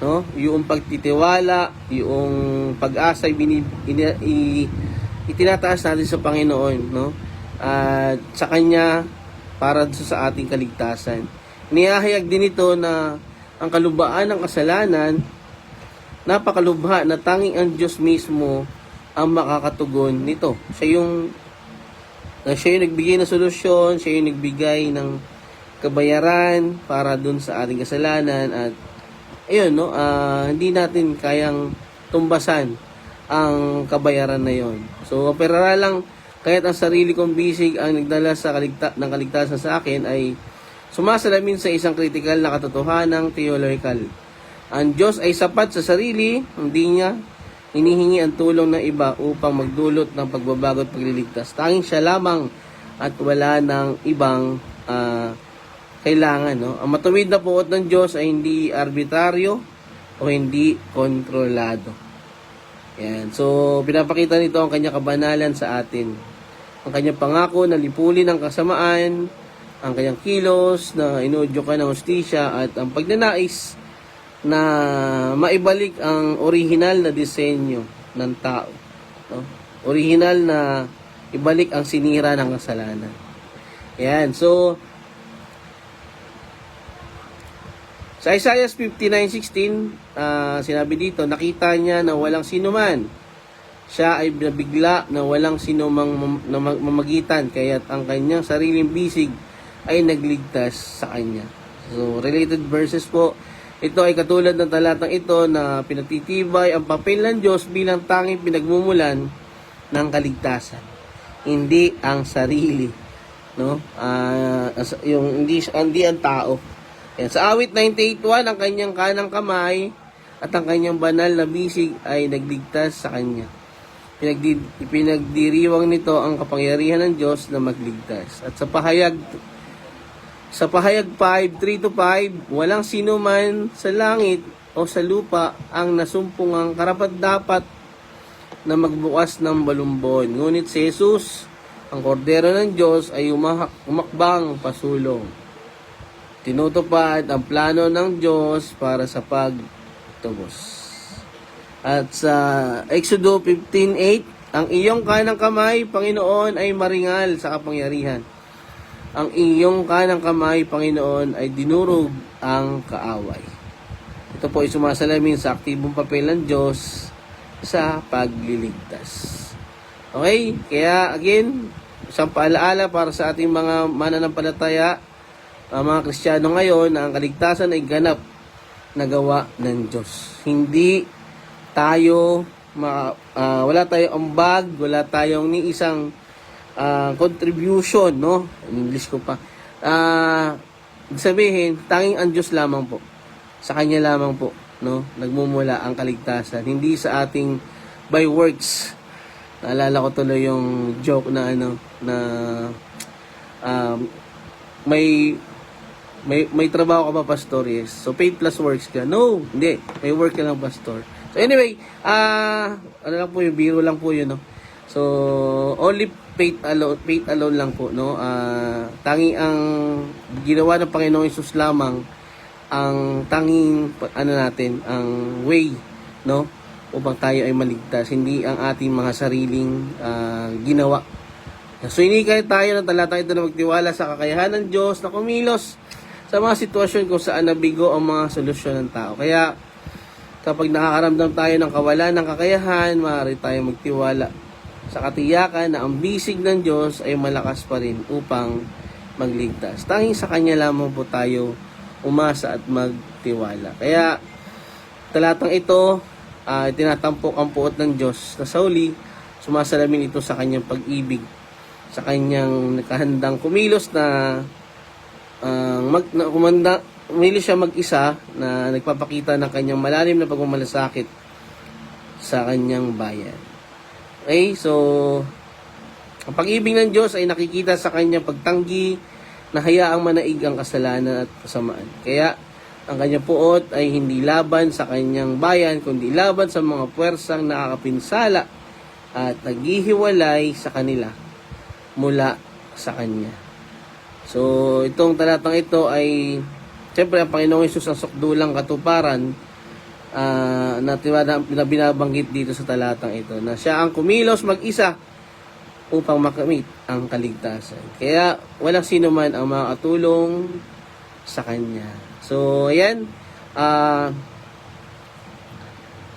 no? Yung pagtitiwala, yung pag-asa itinataas natin sa Panginoon, no? At sa Kanya para sa ating kaligtasan. Niyahayag din ito na ang kalubhaan ng kasalanan, napakalubha na tanging ang Diyos mismo ang makakatugon nito. Siya yung nagbigay ng solusyon, siya yung nagbigay ng kabayaran para dun sa ating kasalanan, at ayun, no, hindi natin kayang tumbasan ang kabayaran na yon. So, opera lang, kahit ang sarili kong bisig ang nagdala sa ng kaligtasan sa akin, ay sumasalamin sa isang kritikal na katotohanang theological. Ang Diyos ay sapat sa sarili, hindi niya hinihingi ang tulong ng iba upang magdulot ng pagbabago at pagliligtas. Tanging siya lamang at wala ng ibang kailangan, no? Ang matuwid na puot ng Diyos ay hindi arbitraryo o hindi kontrolado. Yan. So, pinapakita nito ang kanyang kabanalan sa atin. Ang kanyang pangako na lipulin ang kasamaan, ang kanyang kilos na inudyo ka ng hustisya, at ang pagnanais na maibalik ang original na disenyo ng tao, no? Original na ibalik ang sinira ng kasalanan. Yan. So, sa Isaiah 59:16, sinabi dito, nakita niya na walang sinuman. Siya ay nabigla na walang sinumang mamagitan, kaya't ang kanyang sariling bisig ay nagligtas sa kanya. So, related verses po. Ito ay katulad ng talatang ito na pinatitibay ang papel ng Diyos bilang tanging pinagmumulan ng kaligtasan. Hindi ang sarili, no? Yung hindi ang tao. Yan. Sa awit 98:1, ang kanyang kanang kamay at ang kanyang banal na bisig ay nagligtas sa kanya. Pinagdiriwang nito ang kapangyarihan ng Diyos na magligtas. At sa pahayag 5:3-5, walang sino man sa langit o sa lupa ang nasumpungang karapat-dapat na magbukas ng balumbon. Ngunit si Jesus, ang kordero ng Diyos, ay umakbang pasulong. Tinutupad ang plano ng Diyos para sa pagtubos. At sa Exodo 15:8, ang iyong kanang kamay, Panginoon, ay maringal sa kapangyarihan. Ang iyong kanang kamay, Panginoon, ay dinurog ang kaaway. Ito po ay sumasalamin sa aktibong papel ng Diyos sa pagliligtas. Okay? Kaya again, isang paalaala para sa ating mga mananampalataya, mga Kristiyano ngayon, na ang kaligtasan ay ganap na gawa ng Diyos. Hindi tayo, wala tayong ambag, wala tayong ni isang contribution, no? In English ko pa. Sabihin, tanging ang Diyos lamang po. Sa Kanya lamang po, no? Nagmumula ang kaligtasan. Hindi sa ating by works. Naalala ko tuloy yung joke na may trabaho ka ba, pastor? Yes. So faith plus works ka? No, hindi. May work ka lang, pastor. So anyway, ano lang po yung biro lang po yun, no? So only faith alone lang po, no? Tanging ang ginawa ng Panginoong Hesus lamang ang tanging ang way, no, upang tayo ay maligtas, hindi ang ating mga sariling ginawa. So inikay tayo ng talatang ito na magtiwala sa kakayahan ng Diyos na kumilos sa mga sitwasyon kung saan nabigo ang mga solusyon ng tao. Kaya kapag nakakaramdam tayo ng kawalan ng kakayahan, maaari tayo magtiwala sa katiyakan na ang bisig ng Diyos ay malakas pa rin upang magligtas. Tanging sa Kanya lamang po tayo umasa at magtiwala. Kaya talatang ito, tinatampok ang puot ng Diyos na sa huli, sumasalamin ito sa Kanyang pag-ibig, sa Kanyang nakahandang kumilos na kumilos siya mag-isa na nagpapakita ng Kanyang malalim na pagmamalasakit sa Kanyang bayan. Okay, so ang pag-ibig ng Diyos ay nakikita sa Kanyang pagtanggi na hayaang manaig ang kasalanan at kasamaan. Kaya ang Kanyang puot ay hindi laban sa Kanyang bayan, kundi laban sa mga puwersang nakakapinsala at naghihiwalay sa kanila mula sa Kanya. So, itong talatang ito ay, siyempre, ang Panginoong Hesus ang sukdulang katuparan na binabanggit dito sa talatang ito, na siya ang kumilos mag-isa upang makamit ang kaligtasan. Kaya walang sino man ang makatulong sa Kanya. So, ayan.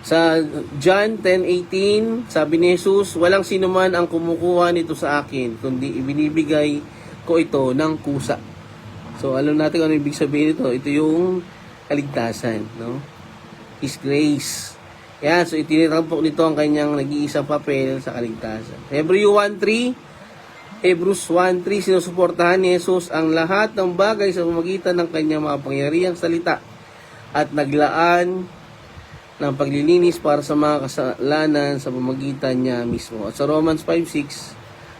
Sa John 10:18, sabi ni Jesus, walang sino man ang kumukuha nito sa akin, kundi ibinibigay ko ito ng kusa. So, alam natin kung ano ibig sabihin ito. Ito yung kaligtasan, no? His grace. Yan, so itinitampok nito ang kanyang nag-iisang papel sa kaligtasan. Hebrews 1:3, sinusuportahan ni Jesus ang lahat ng bagay sa pamamagitan ng kanyang makapangyarihang salita at naglaan ng paglilinis para sa mga kasalanan sa pamamagitan niya mismo. At sa Romans 5:6,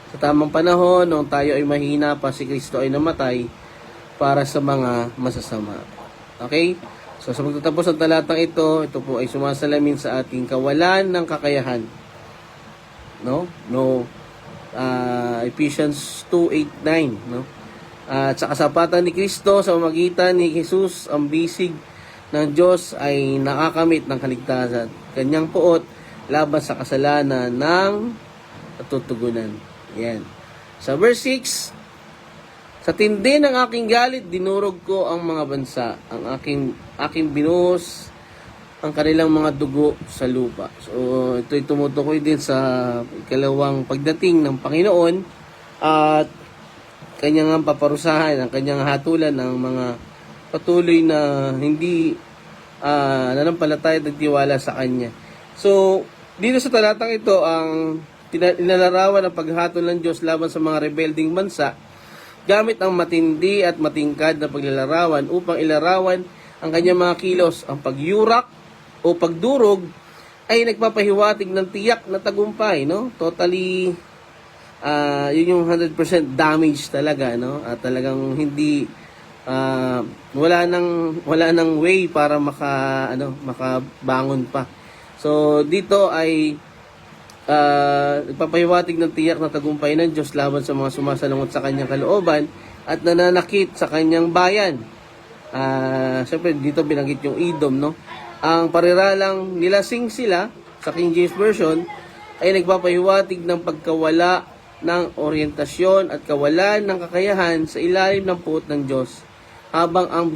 sa tamang panahon, noong tayo ay mahina pa, si Kristo ay namatay para sa mga masasama. Okay? So sa pagtatapos ng talatang ito po ay sumasalamin sa ating kawalan ng kakayahan. Ephesians 2:8-9, no? At sa kasapatan ni Kristo sa pamamagitan ni Jesus, ang bisig ng Diyos ay nakakamit ng kaligtasan. Kanyang puot laban sa kasalanan ng natutugunan. Yan. Sa verse 6, sa tindi ng aking galit, dinurog ko ang mga bansa. Ang aking binuhos ang kanilang mga dugo sa lupa. So, ito'y tumutukoy din sa ikalawang pagdating ng Panginoon at kanyang paparusahan, ang kanyang hatulan ng mga patuloy na hindi nanampalataya at nagtiwala sa Kanya. So, dito sa talatang ito, ang inalarawan ng paghatol ng Diyos laban sa mga rebelding bansa gamit ang matindi at matingkad na paglalarawan upang ilarawan ang kanyang mga kilos. Ang pagyurak o pagdurog ay nagpapahiwatig ng tiyak na tagumpay, no? Totally, yun yung 100% damage talaga, no? At talagang hindi, wala nang way para makabangon pa. So, dito ay nagpapahiwatig ng tiyak na tagumpay ng Diyos laban sa mga sumasalungot sa kanyang kalooban at nananakit sa kanyang bayan. Siyempre dito binanggit yung Edom, no? Ang pariralang nilasing sila sa King James Version ay nagpapahiwatig ng pagkawala ng orientasyon at kawalan ng kakayahan sa ilalim ng puot ng Diyos, habang ang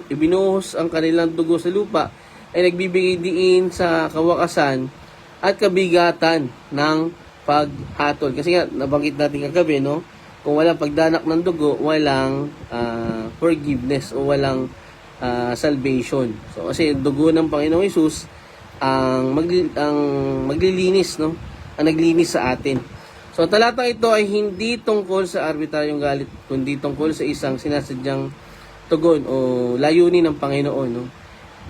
ibinuhos ang kanilang dugo sa lupa ay nagbibigay diin sa kawakasan at kabigatan ng paghatol. Kasi nga, nabanggit natin kagabi, no? Kung walang pagdanak ng dugo, walang forgiveness o walang salvation. So, kasi dugo ng Panginoong Hesus ang maglilinis, no? Ang naglinis sa atin. So, talatang ito ay hindi tungkol sa arbitraryong galit, kundi tungkol sa isang sinasadyang tugon o layunin ng Panginoon, no?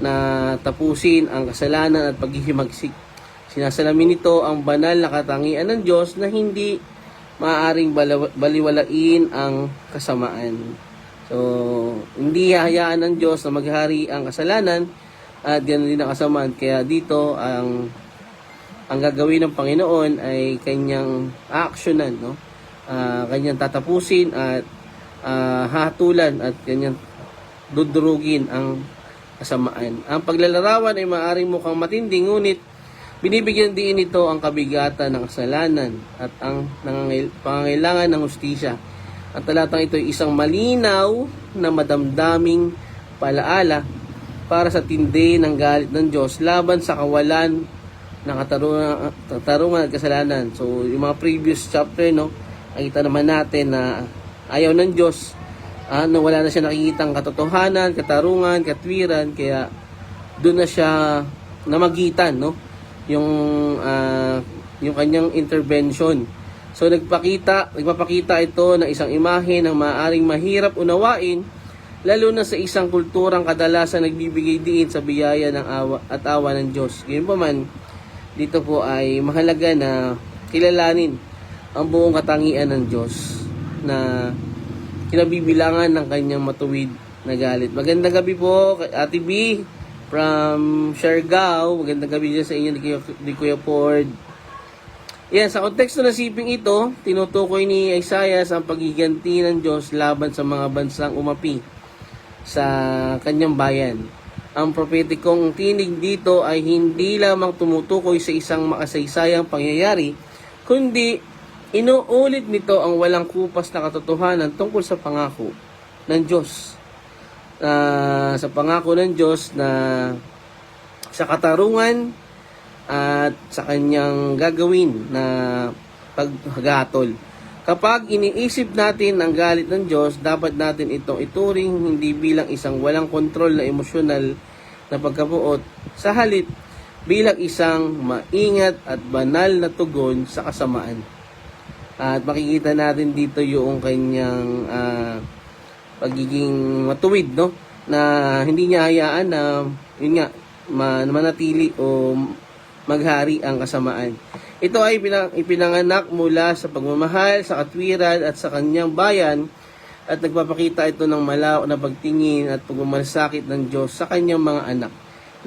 Na tapusin ang kasalanan at paghihimagsik. Sinasalamin nito ang banal na katangian ng Diyos na hindi maaaring baliwalain ang kasamaan. So, hindi hahayaan ng Diyos na maghari ang kasalanan at ganoon din ang kasamaan. Kaya dito, ang gagawin ng Panginoon ay kanyang actionan, no? Kanyang tatapusin at hatulan at kanyang dudurugin ang kasamaan. Ang paglalarawan ay maaaring mukhang matindi, ngunit binibigyan din ito ang kabigatan ng kasalanan at ang pangangailangan ng hustisya. Ang talatang ito ay isang malinaw na madamdaming palaala para sa tindi ng galit ng Diyos laban sa kawalan ng katarungan at kasalanan. So, yung mga previous chapter, no, nakita naman natin na ayaw ng Diyos, na wala na siya nakikitang katotohanan, katarungan, katwiran, kaya doon na siya namagitan, no, yung kanyang intervention. So, nagpapakita ito ng isang imahe ng maaaring mahirap unawain, lalo na sa isang kulturang kadalasan nagbibigay diin sa biyaya ng awa ng Diyos. Ngayon pa man, dito po ay mahalaga na kilalanin ang buong katangian ng Diyos na kinabibilangan ng kanyang matuwid na galit. Magandang gabi po, Ate B from Siargao. Magandang gabi dyan sa inyo ni Kuya Ford. Yan, sa konteksto ng siping ito, tinutukoy ni Isaiah ang paghiganti ng Diyos laban sa mga bansang umapi sa kanyang bayan. Ang prophetikong tinig dito ay hindi lamang tumutukoy sa isang makasaysayang pangyayari, kundi inuulit nito ang walang kupas na katotohanan tungkol sa pangako ng Diyos. Sa pangako ng Diyos na sa katarungan at sa kanyang gagawin na paghatol. Kapag iniisip natin ang galit ng Diyos, dapat natin itong ituring hindi bilang isang walang kontrol na emosyonal na pagkabuot, sa halip bilang isang maingat at banal na tugon sa kasamaan. At makikita natin dito yung kanyang pagiging matuwid, no? Na hindi niya hayaan na yun nga, manatili o maghari ang kasamaan. Ito ay ipinanganak mula sa pagmamahal, sa katwiran at sa kanyang bayan, at nagpapakita ito ng malawak na pagtingin at pagmamalasakit ng Diyos sa kanyang mga anak.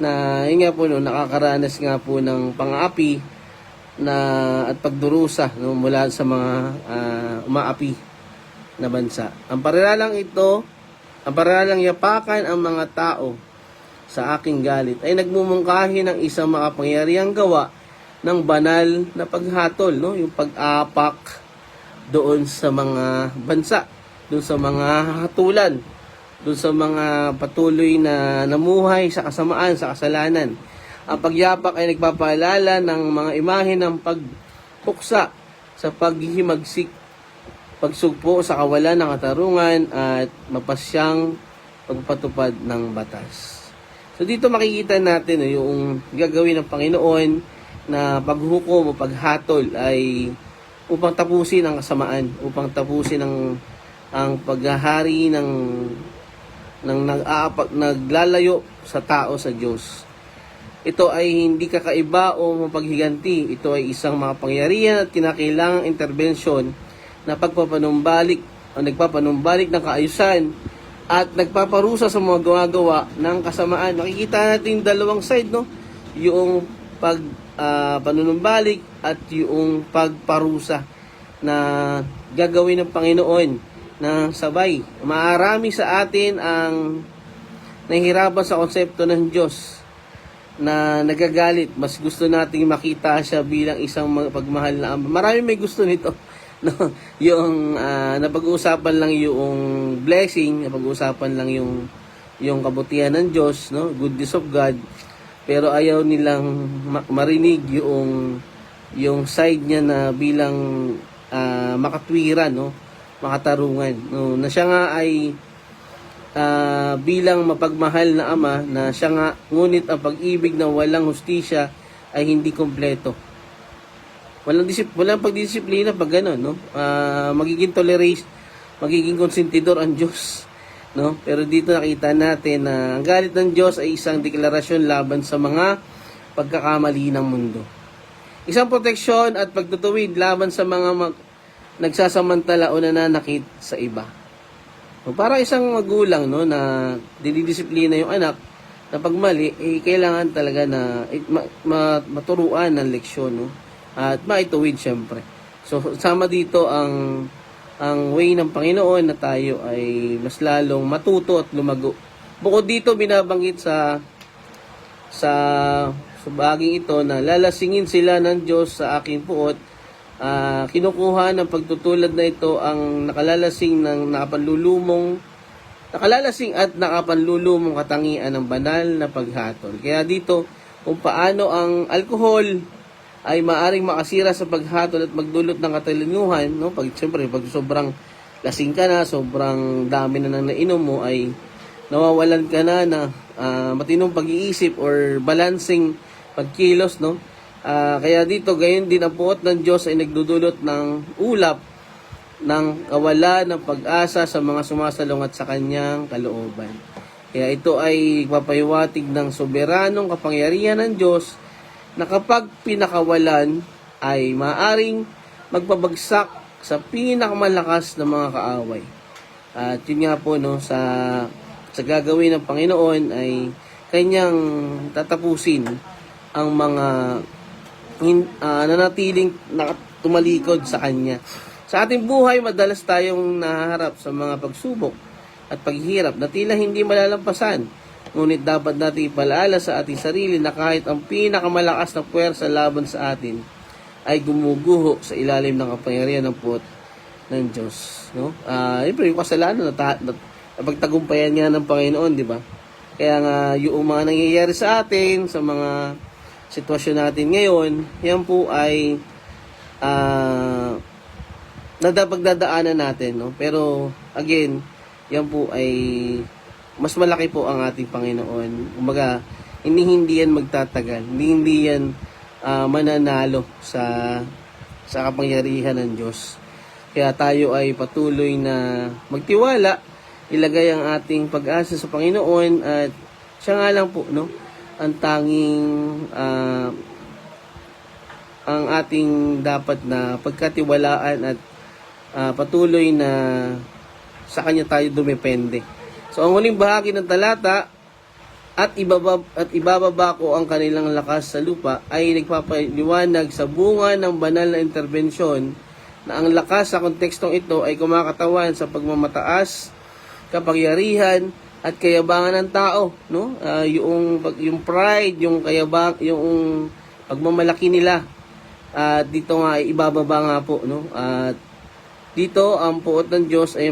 Na yun nga po, no, nakakaranas nga po ng pang-aapi at pagdurusa, no, mula sa mga umaapi na bansa. Ang pariralang yapakan ang mga tao sa aking galit ay nagmumungkahi ng isang makapangyarihang gawa ng banal na paghatol, no? Yung pag-apak doon sa mga bansa, doon sa mga hatulan, doon sa mga patuloy na namuhay sa kasamaan, sa kasalanan. Ang pagyapak ay nagpapaalala ng mga imahe ng pagpuksa sa paghihimagsik, pagsugpo sa kawalan ng katarungan at mapasyang pagpatupad ng batas. So dito makikita natin yung gagawin ng Panginoon na paghukom o paghatol ay upang tapusin ang kasamaan, upang tapusin ang paghahari ng naglalayo sa tao sa Diyos. Ito ay hindi kakaiba o mapaghiganti. Ito ay isang makapangyarihan at kinakailangang interbensyon na pagpapanumbalik o nagpapanumbalik ng kaayusan at nagpaparusa sa mga gawa ng kasamaan. Nakikita natin yung dalawang side, no? Yung panunumbalik at yung pagparusa na gagawin ng Panginoon na sabay. Marami sa atin ang nahihirapan sa konsepto ng Diyos na nagagalit. Mas gusto nating makita siya bilang isang pagmahal na ama. Marami may gusto nito. No? Yung napag-uusapan lang yung blessing, napag-uusapan lang yung kabutihan ng Diyos, no? Goodness of God. Pero ayaw nilang marinig yung side niya na bilang makatwiran, no? Makatarungan, no? Na siya nga ay bilang mapagmahal na ama, na siya nga, ngunit ang pag-ibig na walang hustisya ay hindi kompleto. Walang pagdisiplina pag gano'n, no? Magiging tolerate, magiging konsentidor ang Diyos, no? Pero dito nakita natin na ang galit ng Diyos ay isang deklarasyon laban sa mga pagkakamali ng mundo. Isang proteksyon at pagtutuwid laban sa mga nagsasamantala o nananakit sa iba. So, para isang magulang, no, na dinidisiplina yung anak na pagmali, kailangan talaga na maturuan ng leksyon, no? At maituwid syempre. So sama dito ang way ng Panginoon na tayo ay mas lalong matuto at lumago. Bukod dito binabanggit sa baging ito na lalasingin sila ng Diyos sa aking puot. Kinukuha ng pagtutulad na ito ang nakalalasing at nakapanlulumong katangian ng banal na paghatol. Kaya dito kung paano ang alkohol ay maaring makasira sa paghatol at magdulot ng katalinuhan, no? Pag sobrang lasing ka na, sobrang dami na nang nainom mo, ay nawawalan ka na matinong pag-iisip or balancing pagkilos, no? Kaya dito, gayon din ang puot ng Diyos ay nagdudulot ng ulap ng kawalan ng pag-asa sa mga sumasalungat sa kanyang kalooban. Kaya ito ay papahiwatig ng soberanong kapangyarihan ng Diyos na kapag pinakawalan ay maaring magpabagsak sa pinakamalakas na mga kaaway. At yun nga po, no, sa gagawin ng Panginoon ay kanyang tatapusin ang mga nanatiling tumalikod sa Kanya. Sa ating buhay, madalas tayong nahaharap sa mga pagsubok at paghihirap na tila hindi malalampasan. Ngunit dapat natin ipalaala sa ating sarili na kahit ang pinakamalakas na puwersa laban sa atin ay gumuguho sa ilalim ng kapangyarihan ng puot ng Diyos. No? Siyempre, yung kasalanan na pagtagumpayan nga ng Panginoon, di ba? Kaya nga, yung mga nangyayari sa atin, sa mga sitwasyon natin ngayon, yan po ay nadapagdadaanan natin, no? Pero, again, yan po ay mas malaki po ang ating Panginoon. Kumbaga, hindi yan magtatagal. Hindi yan mananalo sa kapangyarihan ng Diyos. Kaya tayo ay patuloy na magtiwala, ilagay ang ating pag-asa sa Panginoon at siya nga lang po, no? Ang tanging ang ating dapat na pagkatiwalaan at patuloy na sa Kanya tayo dumepende. So, ang huling bahagi ng talata, at ibababa ko ang kanilang lakas sa lupa, ay nagpapaliwanag sa bunga ng banal na interbensyon na ang lakas sa kontekstong ito ay kumakatawan sa pagmamataas, kapangyarihan, at kayabangan ng tao, no? Yung pride, yung pagmamalaki nila. Dito nga ay ibababa nga po, no? At dito ang puot ng Diyos ay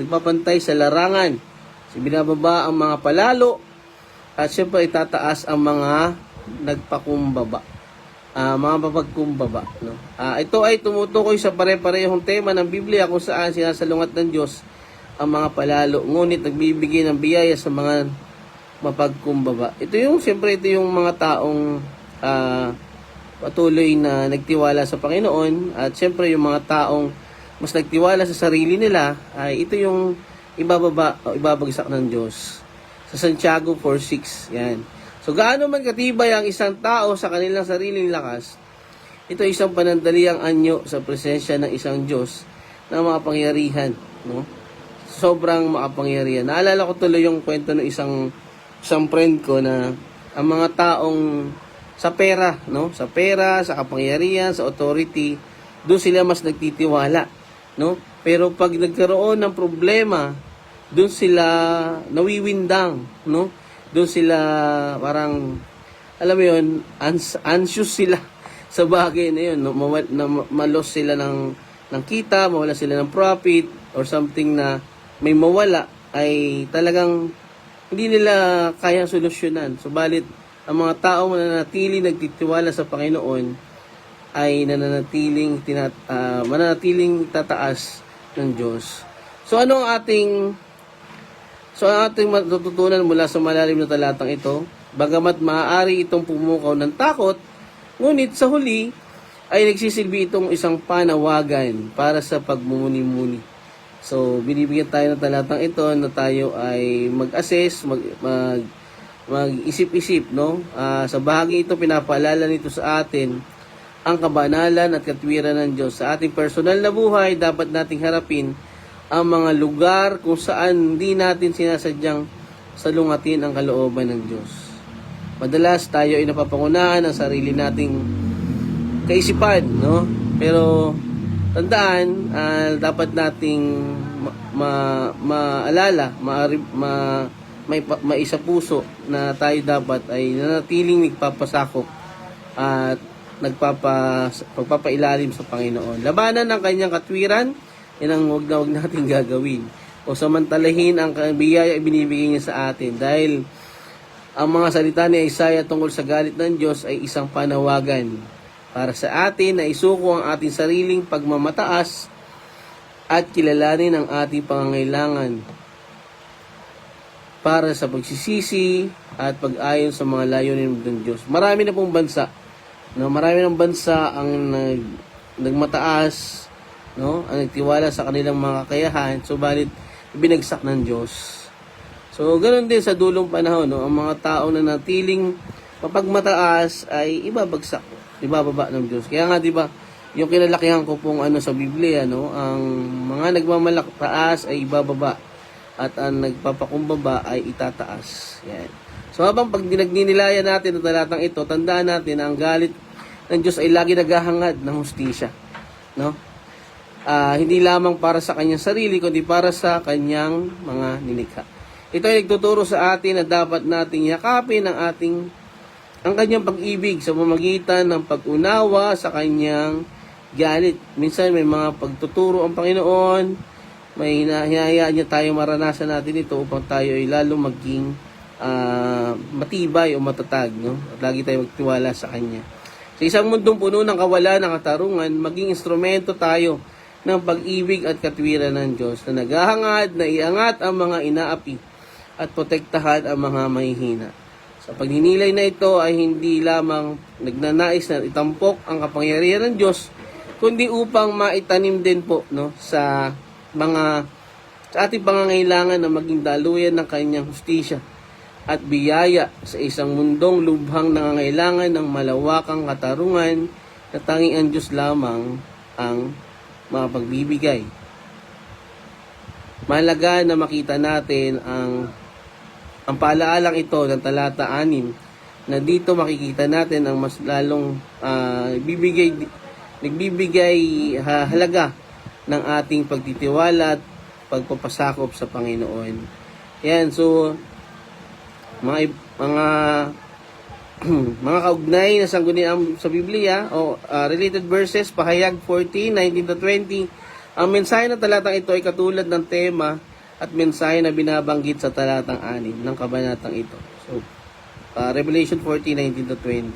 nagpapantay sa larangan. So, binababa ang mga palalo at siyempre itataas ang mga nagpakumbaba. Mga papagkumbaba. No? Ito ay tumutukoy sa pare-parehong tema ng Biblia kung saan sinasalungat ng Diyos ang mga palalo. Ngunit nagbibigay ng biyaya sa mga mapagkumbaba. Ito yung mga taong patuloy na nagtiwala sa Panginoon at siyempre yung mga taong mas nagtiwala sa sarili nila ay ito yung ibababa o ibabagsak ng Diyos. Sa Santiago 4:6, yan. So gaano man katibay ang isang tao sa kanilang sariling lakas, ito ay isang panandaliang anyo sa presensya ng isang Diyos na makapangyarihan, no? Sobrang makapangyarihan. Naalala ko tuloy yung kwento ng isang friend ko na ang mga taong sa pera, no? Sa pera, sa kapangyarihan, sa authority, doon sila mas nagtitiwala, no? Pero pag nagkaroon ng problema, doon sila nawiwindang, no? Doon sila parang, alam mo yun, anxious sila sa bagay na yun, no? Malos sila ng kita, mawala sila ng profit, or something na may mawala, ay talagang hindi nila kaya solusyonan. Subalit, ang mga tao mananatiling nagtitiwala sa Panginoon ay mananatiling tataas ng Diyos. So ano ang ating matututunan mula sa malalim na talatang ito? Bagamat maaari itong pumukaw ng takot, ngunit sa huli ay nagsisilbi itong isang panawagan para sa pagmumuni-muni. So binibigyan tayo ng talatang ito na tayo ay mag-assess, mag-isip-isip, no? Sa bahagi ito, pinapaalala nito sa atin ang kabanalan at katwiran ng Diyos. Sa ating personal na buhay, dapat nating harapin ang mga lugar kung saan hindi natin sinasadyang salungatin ang kalooban ng Diyos. Madalas tayo ay napapangunahan ng sarili nating kaisipan, no? Pero tandaan, dapat nating maalala, may isa puso na tayo dapat ay nanatiling nagpapasakop at pagpapailalim sa Panginoon. Labanan ng kanyang katwiran, yan ang huwag natin gagawin. O samantalahin ang biyaya ibinibigay niya sa atin. Dahil ang mga salita ni Isaiah tungkol sa galit ng Diyos ay isang panawagan para sa atin na isuko ang ating sariling pagmamataas at kilalanin ang ating pangangailangan para sa pagsisisi at pag-ayon sa mga layunin ng Diyos. Marami na pong bansa, no? Marami ng bansa ang nagmataas, no? Ang nagtiwala sa kanilang mga kakayahan, subalit binagsak ng Diyos. So, ganoon din sa dulong panahon, no? Ang mga tao na natiling mapagmataas ay ibababa ng Diyos. Kaya nga, di ba, yung kinalakihan ko pong sa Biblia, no? Ang mga nagmamalaktaas ay ibababa at ang nagpapakumbaba ay itataas. Yan. So habang pag nagninilaya natin ang talatang ito, tandaan natin na ang galit ng Diyos ay lagi naghahangad ng hustisya. No? Hindi lamang para sa kanyang sarili, kundi para sa kanyang mga nilikha. Ito ay nagtuturo sa atin na dapat nating yakapin ang kanyang pag-ibig sa pamamagitan ng pag-unawa sa kanyang galit. Minsan may mga pagtuturo ang Panginoon, may hinahayaan niya tayo maranasan natin ito upang tayo ay lalo maging matibay o matatag, no? At lagi tayo magtiwala sa Kanya. Sa isang mundong puno ng kawalan ng katarungan, maging instrumento tayo ng pag-ibig at katwiran ng Diyos na naghahangad na iangat ang mga inaapi at protektahan ang mga mahihina. Sa pagninilay na ito ay hindi lamang nagnanais na itampok ang kapangyarihan ng Diyos, kundi upang maitanim din po, no, sa ating pangangailangan na maging daluyan ng kanyang hustisya at biyaya sa isang mundong lubhang nangangailangan ng malawakang katarungan na tanging ang Diyos lamang ang mapagbibigay. Mahalaga na makita natin ang paalaalang ito ng talata 6 na dito makikita natin ang mas lalong nagbibigay halaga ng ating pagtitiwala at pagpapasakop sa Panginoon. Yan, so mga kaugnay na sanggunian sa Biblia o related verses, Pahayag 14:19-20. Ang mensahe ng talatang ito ay katulad ng tema at mensahe na binabanggit sa talatang 6 ng kabanatang ito. So, Revelation 14:19-20.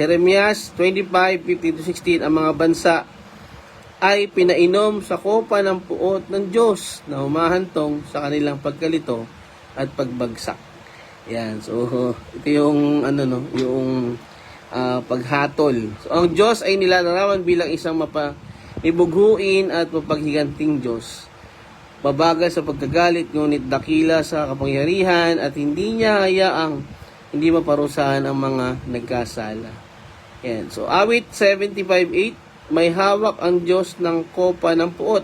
Jeremias 25:15-16, ang mga bansa ay pinainom sa kopa ng puot ng Diyos na humahantong sa kanilang pagkalito at pagbagsak. Yan. So, ito yung yung paghatol. So, ang Diyos ay nilalarawan bilang isang mapibughuin at mapaghiganting Diyos. Mabagal sa pagkagalit, ngunit dakila sa kapangyarihan at hindi niya hayaang hindi maparusahan ang mga nagkasala. Yan. So, awit 75:8, may hawak ang Diyos ng kopa ng puot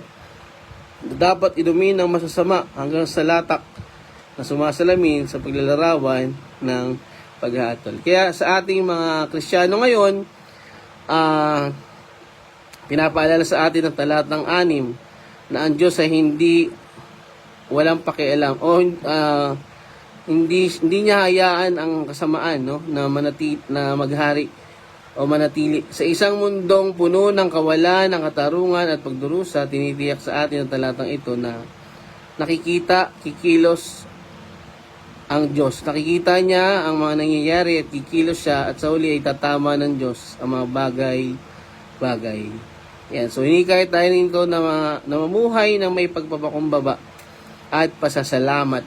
na dapat inumin ng masasama hanggang sa latak na sumasalamin sa paglalarawan ng paghatol. Kaya sa ating mga Kristiyano ngayon, pinapaalala sa atin ng talatang 6 na ang Diyos ay walang pakialam o hindi niya hayaan ang kasamaan, no, na maghari o manatili sa isang mundong puno ng kawalan, ng katarungan at pagdurusa. Tinitiyak sa atin ang talatang ito na kikilos ang Diyos. Nakikita niya ang mga nangyayari at kikilos siya, at sa huli ay tatama ng Diyos ang mga bagay. Yan. So, hinikayat tayo nito na mamuhay ng may pagpapakumbaba at pasasalamat.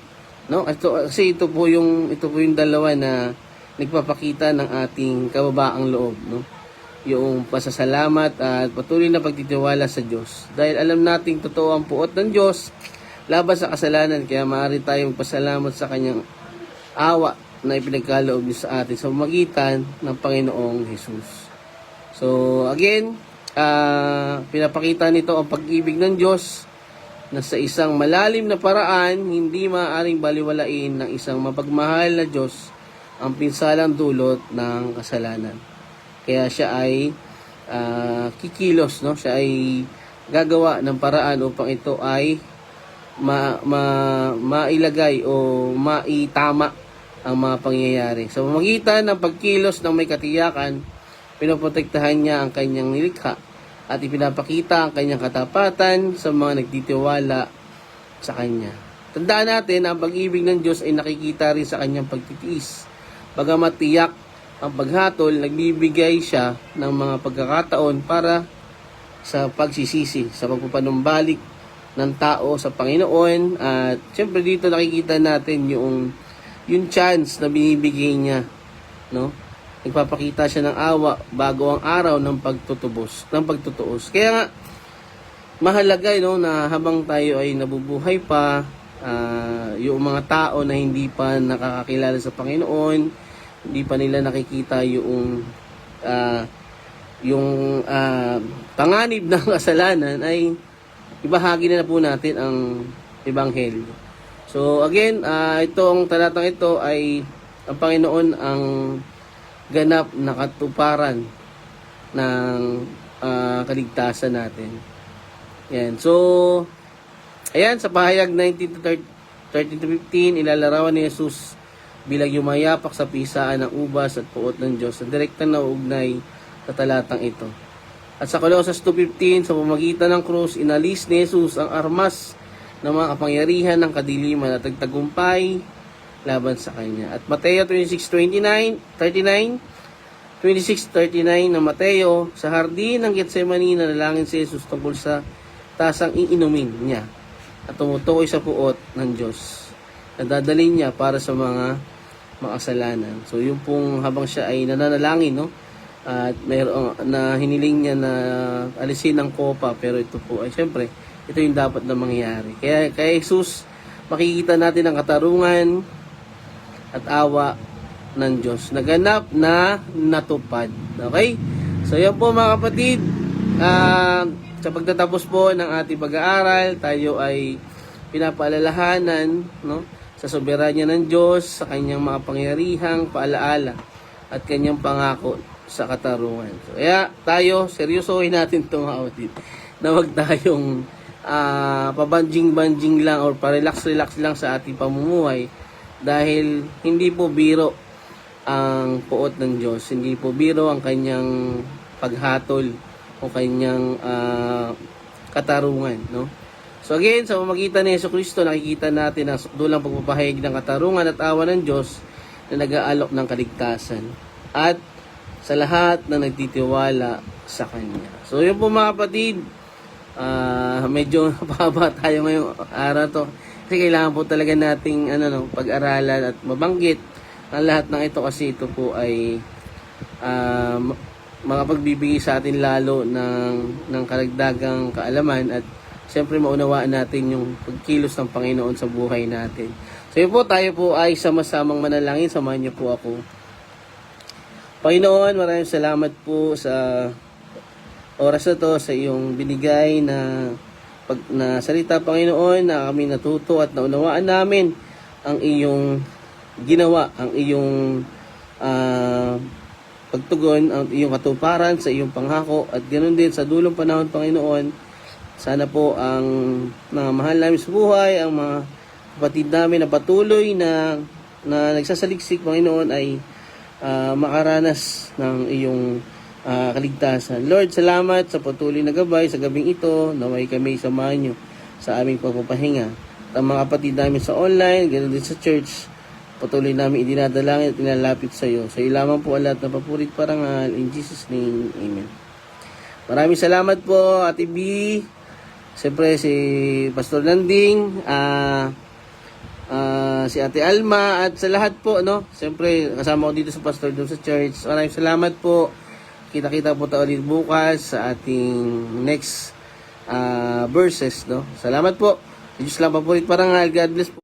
No? Kasi ito po yung dalawa na nagpapakita ng ating kababaang loob. No? Yung pasasalamat at patuloy na pagtitiwala sa Diyos. Dahil alam nating totoo ang puot ng Diyos laban sa kasalanan, kaya maaari tayong pasalamat sa kanyang awa na ipinagkaloob niya sa atin sa pamamagitan ng Panginoong Jesus. So again, pinapakita nito ang pag-ibig ng Diyos na sa isang malalim na paraan hindi maaaring baliwalain ng isang mapagmahal na Diyos ang pinsalang dulot ng kasalanan. Kaya siya ay kikilos, no? Siya ay gagawa ng paraan upang ito ay mailagay o maitama ang mga pangyayari. Sa pamamagitan ng pagkilos ng may katiyakan, pinoprotektahan niya ang kanyang nilikha at ipinapakita ang kanyang katapatan sa mga nagtitiwala sa kanya. Tandaan natin na ang pag-ibig ng Diyos ay nakikita rin sa kanyang pagtitiis. Bagamat tiyak ang paghatol, nagbibigay siya ng mga pagkakataon para sa pagsisisi, sa pagpapanumbalik ng tao sa Panginoon. At siyempre dito nakikita natin yung chance na binibigay niya, no? Nagpapakita siya ng awa bago ang araw ng pagtutuos. Kaya nga mahalaga, no, na habang tayo ay nabubuhay pa, yung mga tao na hindi pa nakakakilala sa Panginoon, hindi pa nila nakikita yung panganib ng kasalanan, ay ibahagi na po natin ang Ebanghelyo. So again, itong talatang ito ay ang Panginoon ang ganap na katuparan ng kaligtasan natin. Yan. So, ayan, sa pahayag 19-13-15, ilalarawan ni Jesus bilang yumayapak sa pisaan ng ubas at puot ng Diyos na direktang nauugnay sa talatang ito. At sa Colossus 2:15, sa pamagitan ng krus, inalis ni Jesus ang armas ng mga kapangyarihan ng kadiliman at nagtagumpay laban sa kanya. At Mateo 26:39 na Mateo, sa hardin ng Getsemani nanalangin si Jesus tungkol sa tasang iinumin niya at tumutukoy sa puot ng Diyos na dadalhin niya para sa mga makasalanan. So yung pong habang siya ay nananalangin, no, at mayroon na hiniling niya na alisin ang kopa, pero ito po ay siyempre ito yung dapat na mangyari. Kaya kay Jesus makikita natin ang katarungan at awa ng Diyos naganap na natupad. Okay? So yan po mga kapatid, sa pagtatapos po ng ating pag-aaral, tayo ay pinapaalalahanan, no, sa soberanya ng Diyos, sa kanyang mga pangyarihang paalaala at kanyang pangako sa katarungan. So, kaya tayo, seryosohin natin ito mga kapatid, na wag tayong pabanjing-banjing lang or pa-relax-relax lang sa ating pamumuhay, dahil hindi po biro ang puot ng Diyos, hindi po biro ang kanyang paghatol o kanyang katarungan, no? So again, sa pamamagitan ni Jesucristo, nakikita natin ang dulang pagpapahayag ng katarungan at awa ng Diyos na nag-aalok ng kaligtasan at sa lahat na nagtitiwala sa Kanya. So yun po mga kapatid, medyo napahaba tayo ngayong araw to, kasi kailangan po talaga nating pag-aralan at mabanggit ang lahat ng ito, kasi ito po ay mga pagbibigay sa atin lalo ng karagdagang kaalaman, at siyempre maunawaan natin yung pagkilos ng Panginoon sa buhay natin. So yun po, tayo po ay sama-samang manalangin. Samahan niyo po ako. Panginoon, maraming salamat po sa oras na to, sa iyong binigay na salita, Panginoon, na kami natuto at naunawaan namin ang iyong ginawa, ang iyong pagtugon ang iyong katuparan sa iyong pangako at ganoon din sa dulong panahon, Panginoon. Sana po ang mga mahal namin sa buhay, ang mga kapatid namin na patuloy na nagsasaliksik, Panginoon, ay makaranas ng iyong kaligtasan. Lord, salamat sa patuloy na gabay sa gabing ito. Naway kami samahan nyo sa aming pagpapahinga. At ang mga kapatid namin sa online, ganoon din sa church, patuloy namin idinadalangin at inalapit sa iyo. Sa iyo lamang po ang lahat na papurit parangal. In Jesus' name, Amen. Maraming salamat po, Ate B. Siyempre si Pastor Landing, si Ate Alma, at sa lahat po, no? Siyempre kasama ko dito sa Pastor doon sa church. Maraming salamat po. Kita-kita po tayo ulit bukas sa ating next verses, no? Salamat po. Diyos lang papurit parangal. God bless po.